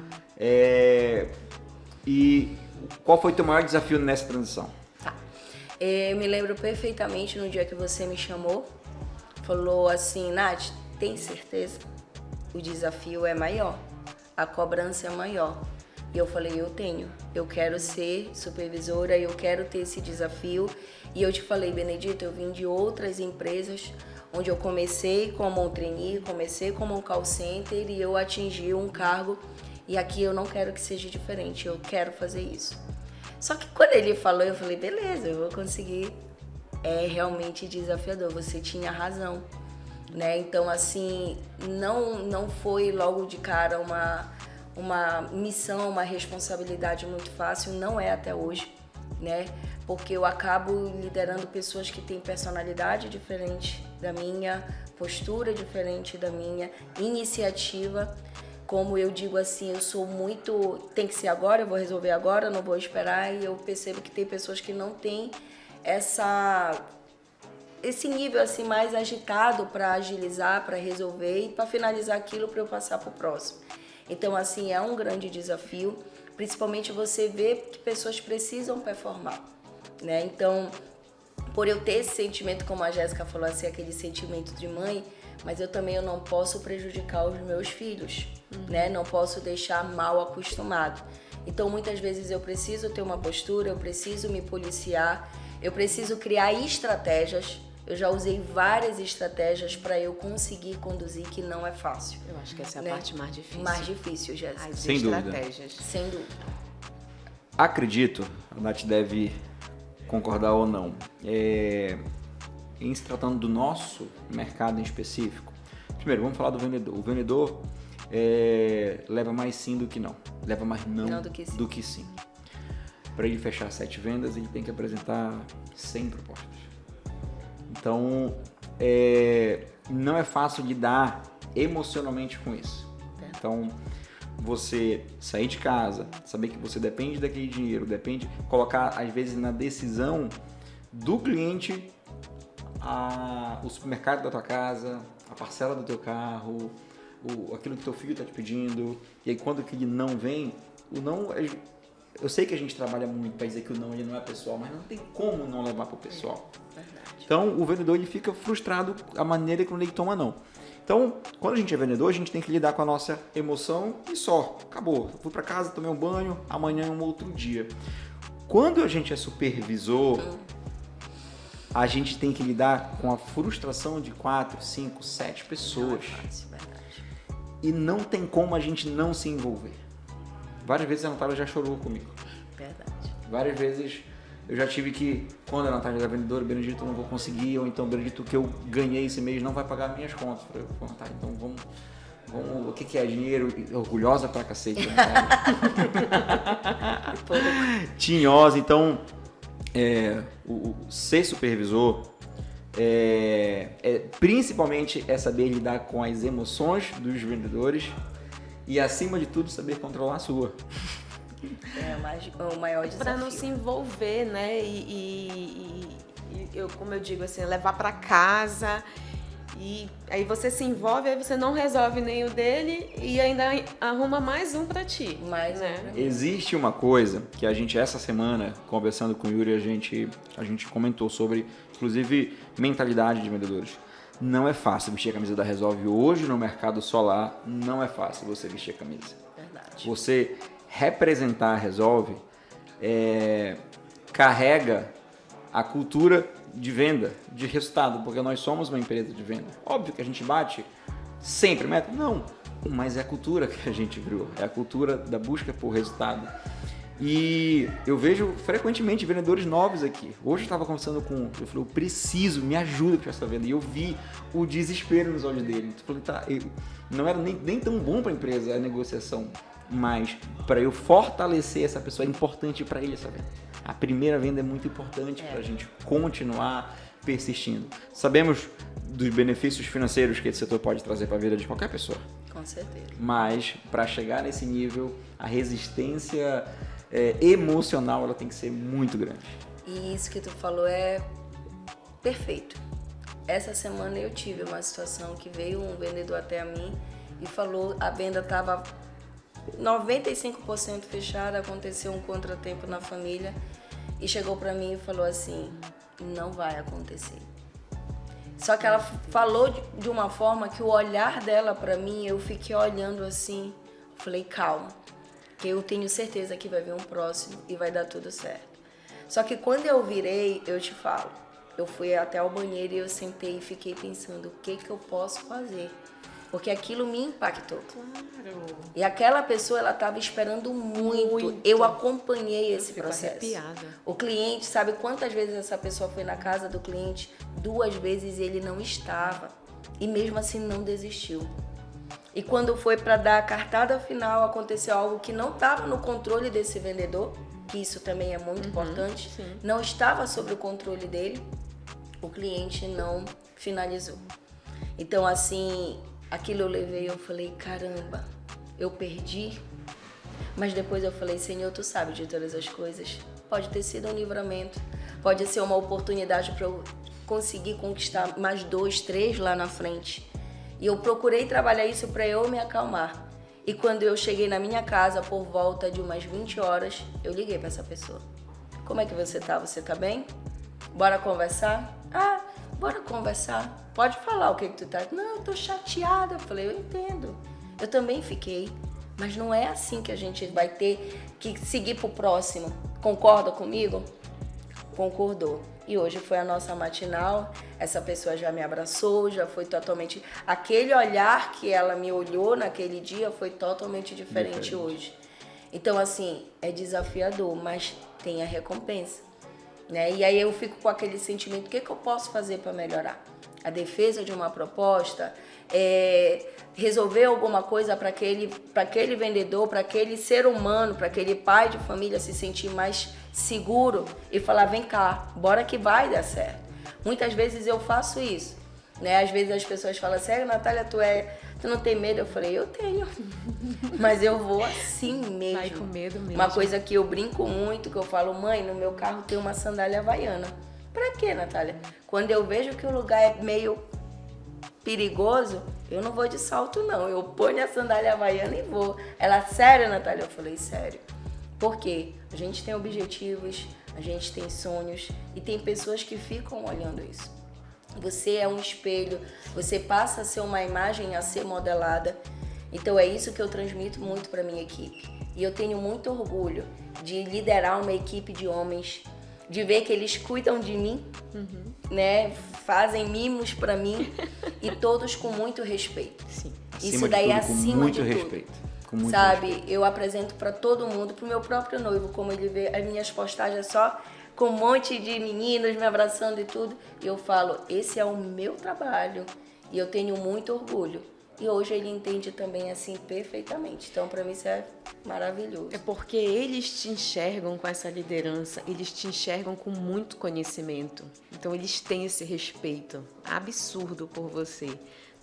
E qual foi o teu maior desafio nessa transição? Tá. Eu me lembro perfeitamente no dia que você me chamou. Falou assim, Nath, tem certeza? O desafio é maior, a cobrança é maior. E eu falei, eu tenho. Eu quero ser supervisora, eu quero ter esse desafio. E eu te falei, Benedito, eu vim de outras empresas onde eu comecei como um trainee, comecei como um call center e eu atingi um cargo. E aqui eu não quero que seja diferente, eu quero fazer isso. Só que quando ele falou, eu falei, beleza, eu vou conseguir. É realmente desafiador, você tinha razão, né? Então, assim, não foi logo de cara uma missão, uma responsabilidade muito fácil, não é até hoje, né? Porque eu acabo liderando pessoas que têm personalidade diferente da minha, postura diferente da minha, iniciativa. Como eu digo assim, eu sou muito, tem que ser agora, eu vou resolver agora, não vou esperar. E eu percebo que tem pessoas que não têm esse nível assim mais agitado para agilizar, para resolver e para finalizar aquilo para eu passar para o próximo. Então assim, é um grande desafio, principalmente você ver que pessoas precisam performar, né? Então, por eu ter esse sentimento, como a Jéssica falou assim, aquele sentimento de mãe, mas eu não posso prejudicar os meus filhos, né? Não posso deixar mal acostumado. Então, muitas vezes eu preciso ter uma postura, eu preciso me policiar, eu preciso criar estratégias. Eu já usei várias estratégias para eu conseguir conduzir, que não é fácil. Eu acho que essa é a né? parte mais difícil. Mais difícil, Jéssica. As Sem estratégias. Sem dúvida. Acredito, a Nath deve concordar ou não, em se tratando do nosso mercado em específico. Primeiro, vamos falar do vendedor. O vendedor leva mais sim do que não. Leva mais não do que sim. Para ele fechar 7 vendas, ele tem que apresentar 100 propostas. Então, não é fácil lidar emocionalmente com isso. Então, você sair de casa, saber que você depende daquele dinheiro, colocar às vezes na decisão do cliente o supermercado da tua casa, a parcela do teu carro, aquilo que teu filho está te pedindo, e aí quando que ele não vem, o não... Eu sei que a gente trabalha muito para dizer que o não, ele não é pessoal, mas não tem como não levar para o pessoal. Então, o vendedor ele fica frustrado a maneira que ele toma não. Então, quando a gente é vendedor, a gente tem que lidar com a nossa emoção e só. Acabou. Eu fui para casa, tomei um banho, amanhã é um outro dia. Quando a gente é supervisor, a gente tem que lidar com a frustração de 4, 5, 7 pessoas. E não tem como a gente não se envolver. Várias vezes a Natália já chorou comigo. Verdade. Várias vezes eu já tive que, quando a Natália era vendedora, Benedito, eu não vou conseguir, ou então, Benedito, o que eu ganhei esse mês não vai pagar minhas contas. Eu falei, Natália, então vamos, o que é dinheiro? Orgulhosa pra cacete, Natália. Tinhosa, então, o ser supervisor principalmente é saber lidar com as emoções dos vendedores e, acima de tudo, saber controlar a sua. O maior desafio. Para não se envolver, né? Eu, como eu digo assim, levar para casa. E aí você se envolve, aí você não resolve nem o dele e ainda arruma mais um para ti. Né? Existe uma coisa que a gente, essa semana, conversando com o Yuri, a gente comentou sobre, inclusive, mentalidade de vendedores. Não é fácil vestir a camisa da Resolve hoje no mercado solar, não é fácil você vestir a camisa. Verdade. Você representar a Resolve carrega a cultura de venda, de resultado, porque nós somos uma empresa de venda. Óbvio que a gente bate sempre meta? Não, mas é a cultura que a gente criou, é a cultura da busca por resultado. E eu vejo frequentemente vendedores novos aqui. Hoje eu estava conversando eu falei, eu preciso, me ajuda para essa venda. E eu vi o desespero nos olhos dele. Eu falei, tá, não era nem tão bom para a empresa a negociação, mas para eu fortalecer essa pessoa é importante para ele essa venda. A primeira venda é muito importante para a gente continuar persistindo. Sabemos dos benefícios financeiros que esse setor pode trazer para a vida de qualquer pessoa. Com certeza. Mas para chegar nesse nível, a resistência emocional ela tem que ser muito grande. E isso que tu falou é perfeito. Essa semana eu tive uma situação que veio um vendedor até a mim e falou, a venda estava 95% fechada, aconteceu um contratempo na família e chegou para mim e falou assim, não vai acontecer. Só que ela falou de uma forma que o olhar dela para mim, eu fiquei olhando assim, falei, calma, que eu tenho certeza que vai vir um próximo e vai dar tudo certo. Só que quando eu virei, eu te falo, eu fui até o banheiro e eu sentei e fiquei pensando, o que eu posso fazer? Porque aquilo me impactou. Claro. E aquela pessoa, ela estava esperando muito. Eu acompanhei esse processo. Arrepiada. O cliente, sabe quantas vezes essa pessoa foi na casa do cliente? 2 vezes ele não estava. E mesmo assim não desistiu. E quando foi para dar a cartada final, aconteceu algo que não estava no controle desse vendedor, que isso também é muito importante. Sim. Não estava sob o controle dele. O cliente não finalizou. Então, assim, aquilo eu levei e eu falei, caramba, eu perdi. Mas depois eu falei, Senhor, tu sabe de todas as coisas. Pode ter sido um livramento, pode ser uma oportunidade para eu conseguir conquistar mais 2, 3 lá na frente. E eu procurei trabalhar isso para eu me acalmar. E quando eu cheguei na minha casa, por volta de umas 20 horas, eu liguei para essa pessoa. Como é que você tá? Você tá bem? Bora conversar? Ah, bora conversar. Pode falar o que tu tá. Não, eu tô chateada. Eu falei, eu entendo. Eu também fiquei. Mas não é assim que a gente vai ter que seguir pro próximo. Concorda comigo? Concordou. E hoje foi a nossa matinal. Essa pessoa já me abraçou, já foi totalmente... Aquele olhar que ela me olhou naquele dia foi totalmente diferente hoje. Então, assim, é desafiador, mas tem a recompensa. Né? E aí eu fico com aquele sentimento, o que eu posso fazer para melhorar? A defesa de uma proposta, resolver alguma coisa para aquele vendedor, para aquele ser humano, para aquele pai de família se sentir mais seguro e falar, vem cá, bora que vai dar certo. Muitas vezes eu faço isso, né? Às vezes as pessoas falam, sério, Natália, tu não tem medo? Eu falei, eu tenho, mas eu vou assim mesmo. Vai com medo mesmo. Uma coisa que eu brinco muito, que eu falo, mãe, no meu carro tem uma sandália havaiana. Pra quê, Natália? Quando eu vejo que o lugar é meio perigoso, eu não vou de salto não, eu ponho a sandália havaiana e vou. Ela, sério, Natália? Eu falei, sério. Por quê? A gente tem objetivos, a gente tem sonhos e tem pessoas que ficam olhando isso. Você é um espelho, você passa a ser uma imagem a ser modelada. Então é isso que eu transmito muito para minha equipe. E eu tenho muito orgulho de liderar uma equipe de homens, de ver que eles cuidam de mim, né? Fazem mimos para mim e todos com muito respeito. Sim. Isso daí é acima de tudo. Respeito. Com muito Sabe, respeito. eu apresento para todo mundo, pro meu próprio noivo, como ele vê as minhas postagens só com um monte de meninos me abraçando e tudo. E eu falo, esse é o meu trabalho e eu tenho muito orgulho. E hoje ele entende também assim perfeitamente. Então, para mim, isso é maravilhoso. É porque eles te enxergam com essa liderança, eles te enxergam com muito conhecimento. Então, eles têm esse respeito absurdo por você,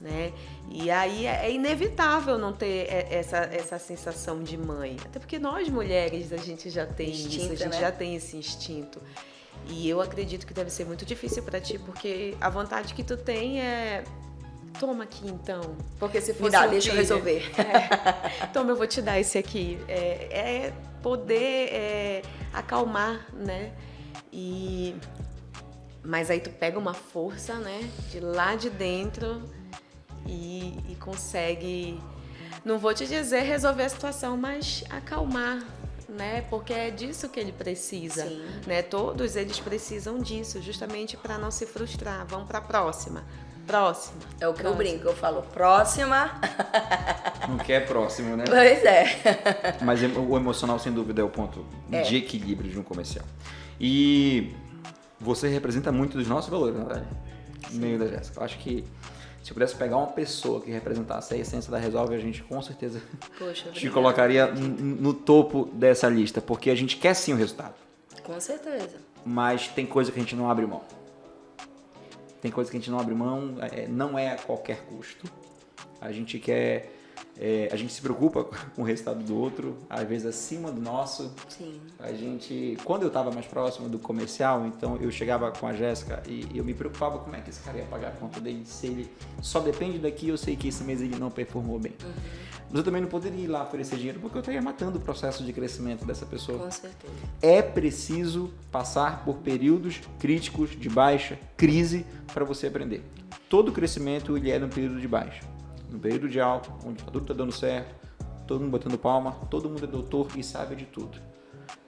né? E aí é inevitável não ter essa sensação de mãe. Até porque nós, mulheres, a gente já tem Instinto, isso, a gente né? já tem esse instinto. E eu acredito que deve ser muito difícil para ti, porque a vontade que tu tem é... Toma aqui, então. Porque se fosse Deixa eu resolver. Toma, eu vou te dar esse aqui. É poder acalmar, né? Mas aí tu pega uma força, né? De lá de dentro e consegue... Não vou te dizer resolver a situação, mas acalmar, né? Porque é disso que ele precisa, Sim. né? Todos eles precisam disso, justamente para não se frustrar. Vamos para a próxima. Próxima. É o que eu brinco, eu falo, próxima. Não quer próximo, né? Pois é. Mas o emocional, sem dúvida, é o ponto de equilíbrio de um comercial. E você representa muito dos nossos valores, Natália, no meio da Jéssica. Eu acho que se eu pudesse pegar uma pessoa que representasse a essência da Resolve, a gente com certeza Poxa, te colocaria no topo dessa lista, porque a gente quer sim o resultado, com certeza. mas tem coisa que a gente não abre mão. Tem coisa que a gente não abre mão, não é a qualquer custo. A gente quer... a gente se preocupa com o resultado do outro, às vezes acima do nosso. Sim. A gente... Quando eu estava mais próximo do comercial, então eu chegava com a Jéssica e eu me preocupava como é que esse cara ia pagar a conta dele. Se ele só depende daqui, eu sei que esse mês ele não performou bem. Mas eu também não poderia ir lá oferecer dinheiro porque eu estaria matando o processo de crescimento dessa pessoa. Com certeza. É preciso passar por períodos críticos de baixa, crise, para você aprender. Todo crescimento ele é no período de baixa. No período de alta, onde tudo está dando certo, todo mundo batendo palma, todo mundo é doutor e sabe de tudo.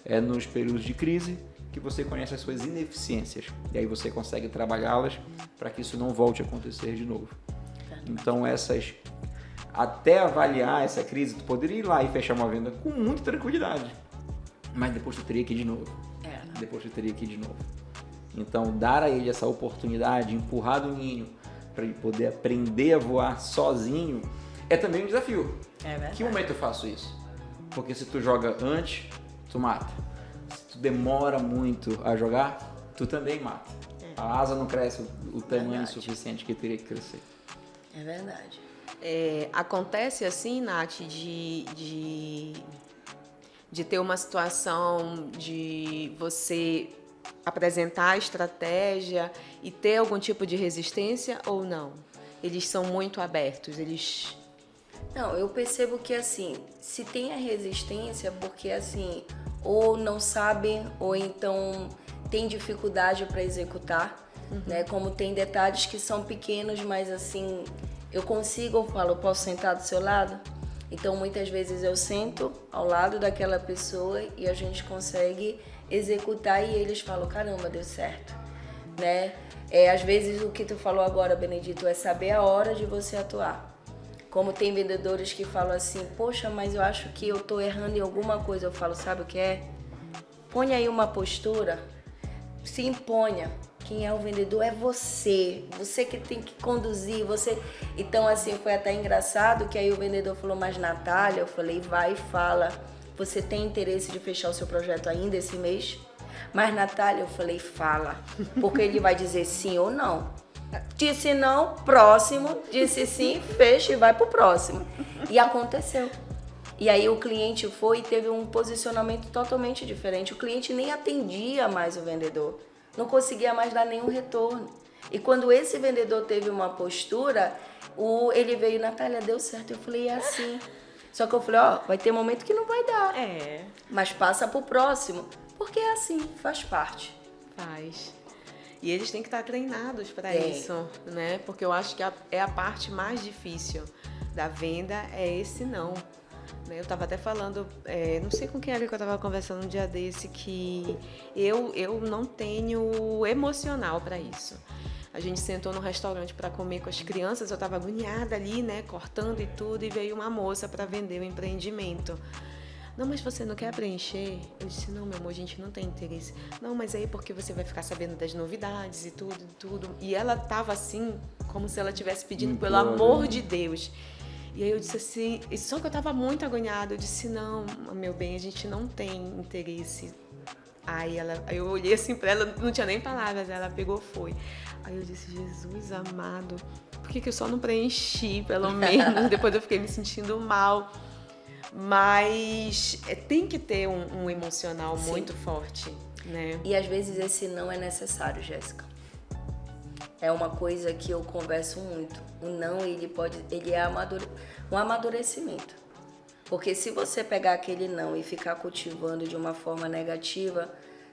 É nos períodos de crise que você conhece as suas ineficiências. E aí você consegue trabalhá-las para que isso não volte a acontecer de novo. Então até avaliar essa crise, tu poderia ir lá e fechar uma venda com muita tranquilidade. Mas depois tu teria que ir de novo. Depois tu teria que ir de novo. Então dar a ele essa oportunidade, empurrar do ninho, para ele poder aprender a voar sozinho, é também um desafio. É verdade. Que momento eu faço isso? Porque se tu joga antes, tu mata. Se tu demora muito a jogar, tu também mata. A asa não cresce o tamanho suficiente que teria que crescer. É verdade. Acontece assim, Nath, de ter uma situação de você apresentar a estratégia e ter algum tipo de resistência ou não? Eles são muito abertos, eles... Não, eu percebo que assim, se tem a resistência, porque assim, ou não sabem, ou então tem dificuldade para executar, né? Como tem detalhes que são pequenos, mas assim, eu falo, posso sentar do seu lado? Então muitas vezes eu sento ao lado daquela pessoa e a gente consegue executar e eles falam, caramba, deu certo, né? Às vezes o que tu falou agora, Benedito, é saber a hora de você atuar. Como tem vendedores que falam assim, poxa, mas eu acho que eu tô errando em alguma coisa. Eu falo, sabe o que é? Põe aí uma postura, se imponha. Quem é o vendedor é você. Você que tem que conduzir, você... Então, assim, foi até engraçado que aí o vendedor falou, mas Natália, eu falei, vai e fala. Você tem interesse de fechar o seu projeto ainda esse mês? Mas Natália, eu falei, fala. Porque ele vai dizer sim ou não. Disse não, próximo. Disse sim, fecha e vai pro próximo. E aconteceu. E aí o cliente foi e teve um posicionamento totalmente diferente. O cliente nem atendia mais o vendedor. Não conseguia mais dar nenhum retorno. E quando esse vendedor teve uma postura, ele veio, Natália, deu certo. Eu falei, é assim. Só que eu falei, vai ter momento que não vai dar. Mas passa pro próximo. Porque é assim, faz parte. Faz. E eles têm que estar treinados para isso, né? Porque eu acho que é a parte mais difícil da venda, é esse não. Eu estava até falando, não sei com quem era que eu estava conversando um dia desse, que eu não tenho emocional para isso. A gente sentou no restaurante para comer com as crianças, eu estava agoniada ali, né, cortando e tudo, e veio uma moça para vender o empreendimento. Não, mas você não quer preencher? Eu disse, não, meu amor, a gente não tem interesse. Não, mas aí porque você vai ficar sabendo das novidades e tudo. E ela tava assim, como se ela estivesse pedindo pelo amor de Deus. E aí eu disse assim, só que eu tava muito agoniada. Eu disse, não, meu bem, a gente não tem interesse. Aí eu olhei assim pra ela, não tinha nem palavras, ela pegou, foi. Aí eu disse, Jesus amado, por que eu só não preenchi, pelo menos? Depois eu fiquei me sentindo mal. Mas tem que ter um emocional muito forte, né? E às vezes esse não é necessário, Jéssica. É uma coisa que eu converso muito. O não, ele é um amadurecimento. Porque se você pegar aquele não e ficar cultivando de uma forma negativa,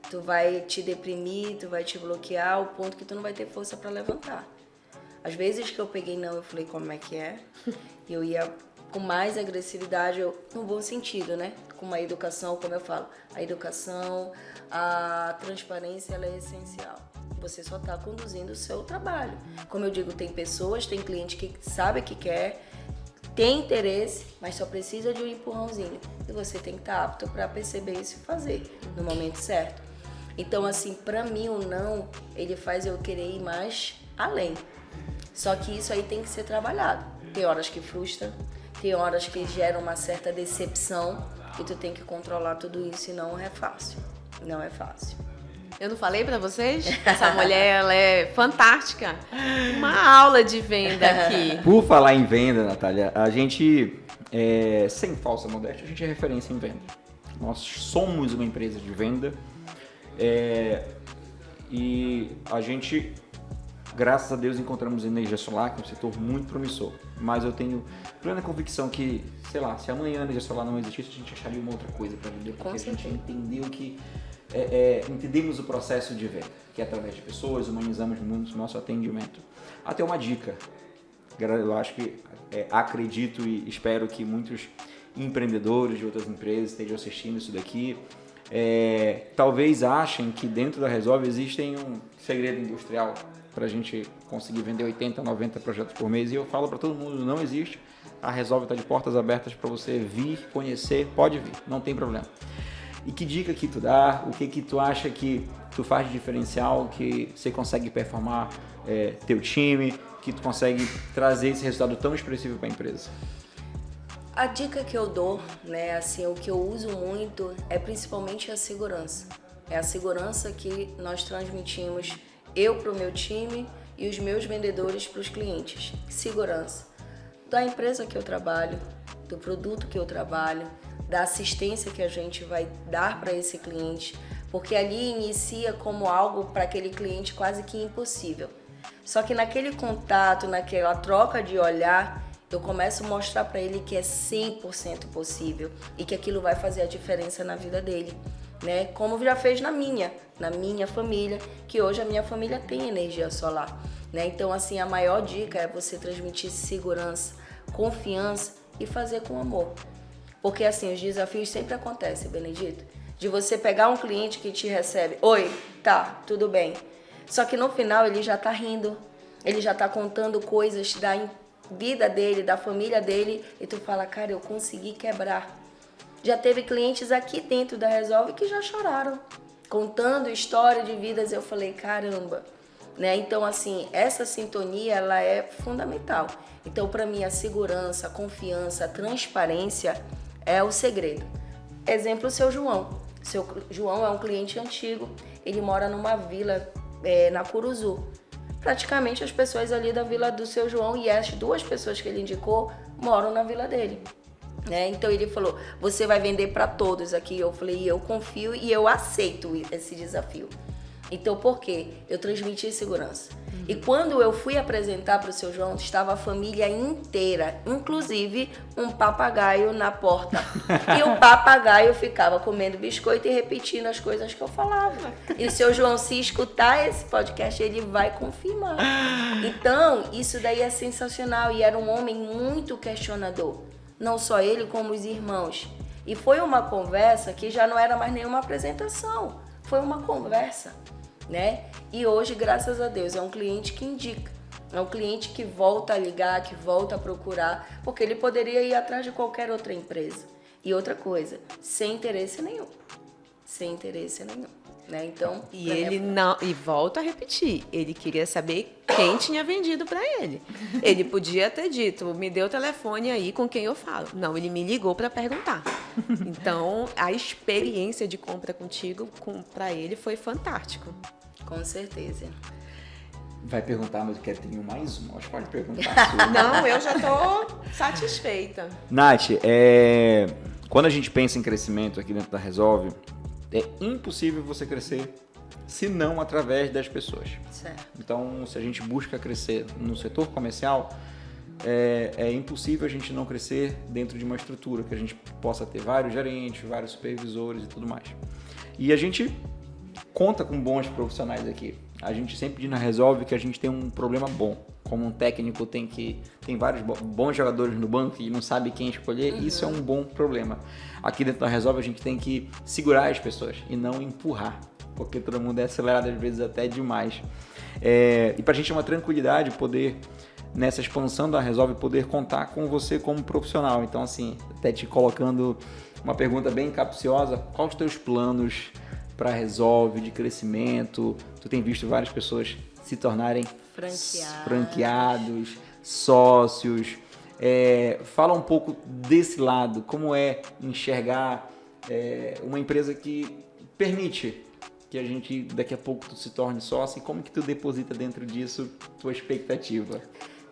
tu vai te deprimir, tu vai te bloquear ao ponto que tu não vai ter força para levantar. Às vezes que eu peguei não, eu falei, como é que é? E eu ia com mais agressividade, no bom sentido, né? Com uma educação, como eu falo, a educação, a transparência, ela é essencial. Você só está conduzindo o seu trabalho. Como eu digo, tem pessoas, tem cliente que sabe que quer, tem interesse, mas só precisa de um empurrãozinho. E você tem que estar apto para perceber isso e fazer no momento certo. Então, assim, para mim o não, ele faz eu querer ir mais além. Só que isso aí tem que ser trabalhado. Tem horas que frustra, tem horas que geram uma certa decepção e tu tem que controlar tudo isso e não é fácil. Não é fácil. Eu não falei pra vocês? Essa mulher, ela é fantástica. Uma aula de venda aqui. Por falar em venda, Natália, a gente, sem falsa modéstia, a gente é referência em venda. Nós somos uma empresa de venda e a gente, graças a Deus, encontramos energia solar, que é um setor muito promissor. Mas eu tenho plena convicção que, sei lá, se amanhã a energia solar não existisse, a gente acharia uma outra coisa para vender, porque a gente entendeu que entendemos o processo de venda, que é através de pessoas, humanizamos muito o nosso atendimento. Até uma dica, eu acho que acredito e espero que muitos empreendedores de outras empresas estejam assistindo isso daqui, talvez achem que dentro da Resolve existem um segredo industrial para a gente conseguir vender 80, 90 projetos por mês, e eu falo para todo mundo, não existe. A Resolve está de portas abertas para você vir, conhecer, pode vir, não tem problema. E que dica que tu dá, o que tu acha que tu faz de diferencial, que você consegue performar teu time, que tu consegue trazer esse resultado tão expressivo para a empresa? A dica que eu dou, né, assim, o que eu uso muito é principalmente a segurança. É a segurança que nós transmitimos, eu para o meu time e os meus vendedores para os clientes. Segurança da empresa que eu trabalho, do produto que eu trabalho, da assistência que a gente vai dar para esse cliente, porque ali inicia como algo para aquele cliente quase que impossível. Só que naquele contato, naquela troca de olhar, eu começo a mostrar para ele que é 100% possível e que aquilo vai fazer a diferença na vida dele, né? Como já fez na minha família, que hoje a minha família tem energia solar, né? Então, assim, a maior dica é você transmitir segurança, confiança e fazer com amor. Porque, assim, os desafios sempre acontecem, Benedito. De você pegar um cliente que te recebe, oi, tá, tudo bem. Só que no final ele já tá rindo, ele já tá contando coisas da vida dele, da família dele, e tu fala, cara, eu consegui quebrar. Já teve clientes aqui dentro da Resolve que já choraram, contando história de vidas. Eu falei, caramba, né? Então, assim, essa sintonia, ela é fundamental. Então, para mim, a segurança, a confiança, a transparência é o segredo. Exemplo, o seu João. Seu João é um cliente antigo, ele mora numa vila na Curuzu. Praticamente as pessoas ali da vila do seu João e as 2 pessoas que ele indicou moram na vila dele. Né? Então ele falou, você vai vender para todos aqui. Eu falei, eu confio e eu aceito esse desafio. Então, por quê? Eu transmiti segurança. E quando eu fui apresentar para o seu João, estava a família inteira, inclusive um papagaio na porta. E o papagaio ficava comendo biscoito e repetindo as coisas que eu falava. E o seu João, se escutar esse podcast, ele vai confirmar. Então, isso daí é sensacional. E era um homem muito questionador. Não só ele, como os irmãos. E foi uma conversa que já não era mais nenhuma apresentação. Foi uma conversa, né? E hoje, graças a Deus, é um cliente que indica. É um cliente que volta a ligar, que volta a procurar, porque ele poderia ir atrás de qualquer outra empresa. E outra coisa, sem interesse nenhum. Sem interesse nenhum. Né? Então, e ele não, e volto a repetir, ele queria saber quem tinha vendido para ele. Ele podia ter dito, me dê o telefone aí com quem eu falo. Não, ele me ligou para perguntar. Então, a experiência de compra contigo para ele foi fantástico. Com certeza. Vai perguntar, mas eu quero ter mais uma. Acho que pode perguntar. Sua. Não, eu já estou satisfeita. Nath, quando a gente pensa em crescimento aqui dentro da Resolve, é impossível você crescer se não através das pessoas. Certo. Então, se a gente busca crescer no setor comercial, é impossível a gente não crescer dentro de uma estrutura que a gente possa ter vários gerentes, vários supervisores e tudo mais. E a gente conta com bons profissionais aqui. A gente sempre diz na Resolve que a gente tem um problema bom. Como um técnico tem vários bons jogadores no banco e não sabe quem escolher, isso é um bom problema. Aqui dentro da Resolve a gente tem que segurar as pessoas e não empurrar, porque todo mundo é acelerado às vezes até demais. E pra gente é uma tranquilidade poder, nessa expansão da Resolve, poder contar com você como profissional. Então assim, até te colocando uma pergunta bem capciosa, quais os teus planos para Resolve de crescimento? Tu tem visto várias pessoas se tornarem franqueados, sócios. Fala um pouco desse lado, como é enxergar uma empresa que permite que a gente daqui a pouco tu se torne sócio, e como que tu deposita dentro disso tua expectativa?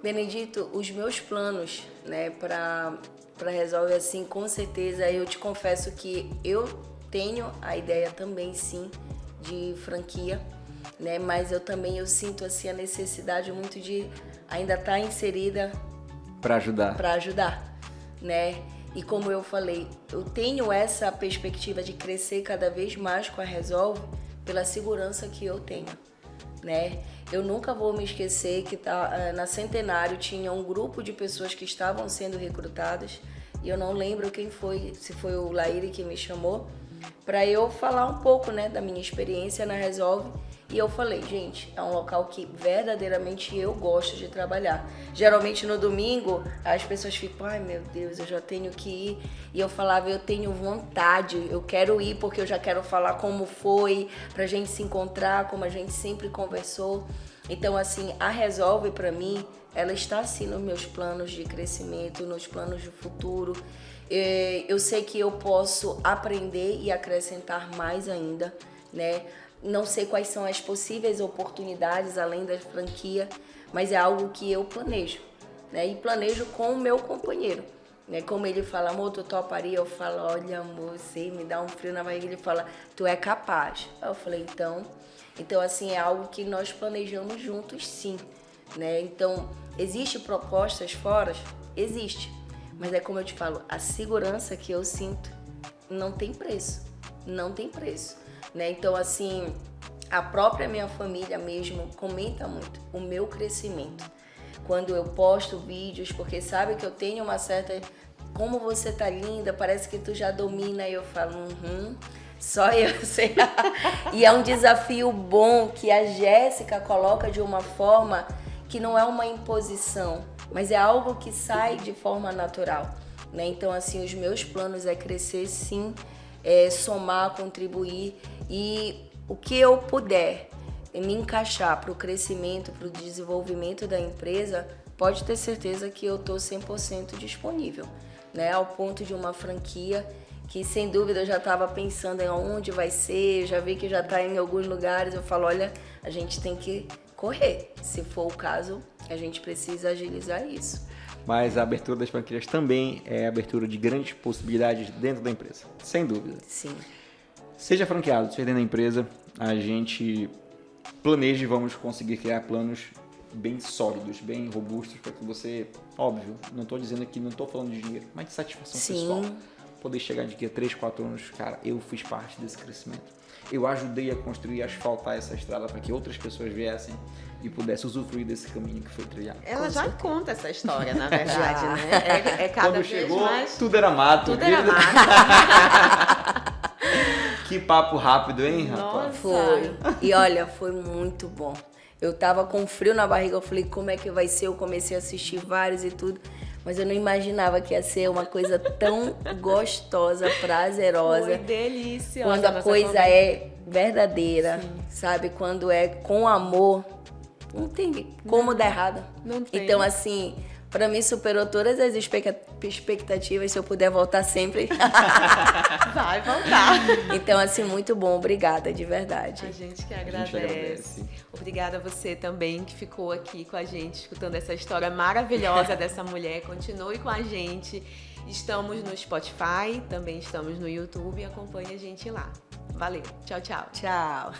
Benedito, os meus planos, né, para Resolve, assim, com certeza, eu te confesso que eu tenho a ideia também, sim, de franquia, né? Mas eu sinto assim a necessidade muito de ainda estar inserida para ajudar, né? E como eu falei, eu tenho essa perspectiva de crescer cada vez mais com a Resolve pela segurança que eu tenho, né? Eu nunca vou me esquecer que na Centenário tinha um grupo de pessoas que estavam sendo recrutadas, e eu não lembro quem foi, se foi o Laíri que me chamou, para eu falar um pouco, né, da minha experiência na Resolve. E eu falei, gente, é um local que verdadeiramente eu gosto de trabalhar. Geralmente no domingo as pessoas ficam, ai meu Deus, eu já tenho que ir. E eu falava, eu tenho vontade, eu quero ir porque eu já quero falar como foi, pra gente se encontrar, como a gente sempre conversou. Então assim, a Resolve pra mim, ela está assim nos meus planos de crescimento, nos planos de futuro. Eu sei que eu posso aprender e acrescentar mais ainda, né? Não sei quais são as possíveis oportunidades além da franquia, mas é algo que eu planejo, né? E planejo com o meu companheiro, né? Como ele fala, amor, tu toparia? Eu falo, olha, amor, sei, me dá um frio na barriga. Ele fala, tu é capaz. Aí eu falei, então assim, é algo que nós planejamos juntos, sim, né? Então, existe propostas fora? Existe. Mas é como eu te falo, a segurança que eu sinto não tem preço, né? Então, assim, a própria minha família mesmo comenta muito o meu crescimento. Quando eu posto vídeos, porque sabe que eu tenho uma certa... Como você tá linda, parece que tu já domina. E eu falo, só eu sei. E é um desafio bom que a Jéssica coloca de uma forma que não é uma imposição, mas é algo que sai de forma natural, né? Então, assim, os meus planos é crescer, sim, somar, contribuir, e o que eu puder me encaixar para o crescimento, para o desenvolvimento da empresa, pode ter certeza que eu estou 100% disponível, né? Ao ponto de uma franquia que, sem dúvida, eu já estava pensando em onde vai ser, já vi que já está em alguns lugares. Eu falo, olha, a gente tem que correr. Se for o caso, a gente precisa agilizar isso. Mas a abertura das franquias também é a abertura de grandes possibilidades dentro da empresa, sem dúvida. Sim. Seja franqueado, seja dentro da empresa, a gente planeje, vamos conseguir criar planos bem sólidos, bem robustos, para que você, óbvio, não tô dizendo aqui, não tô falando de dinheiro, mas de satisfação pessoal. Poder chegar daqui a 3, 4 anos, cara, eu fiz parte desse crescimento. Eu ajudei a construir e asfaltar essa estrada para que outras pessoas viessem e pudessem usufruir desse caminho que foi trilhado. Ela já conta essa história, na verdade, né? É cada Quando vez chegou, mais... tudo era mato. Tudo era mato. Que papo rápido, hein, rapaz? Nossa. Foi. E olha, foi muito bom. Eu tava com frio na barriga, eu falei, como é que vai ser? Eu comecei a assistir vários e tudo, mas eu não imaginava que ia ser uma coisa tão gostosa, prazerosa. Foi deliciosa. Quando a nossa coisa conversa. é verdadeira, sabe? Quando é com amor, não tem como dar errado. Não tem. Então, assim, pra mim superou todas as expectativas, se eu puder voltar sempre. Vai voltar. Então, assim, muito bom. Obrigada, de verdade. A gente que A agradece. gente agradece. Obrigada a você também que ficou aqui com a gente, escutando essa história maravilhosa dessa mulher. Continue com a gente. Estamos no Spotify, também estamos no YouTube. Acompanhe a gente lá. Valeu. Tchau, tchau. Tchau.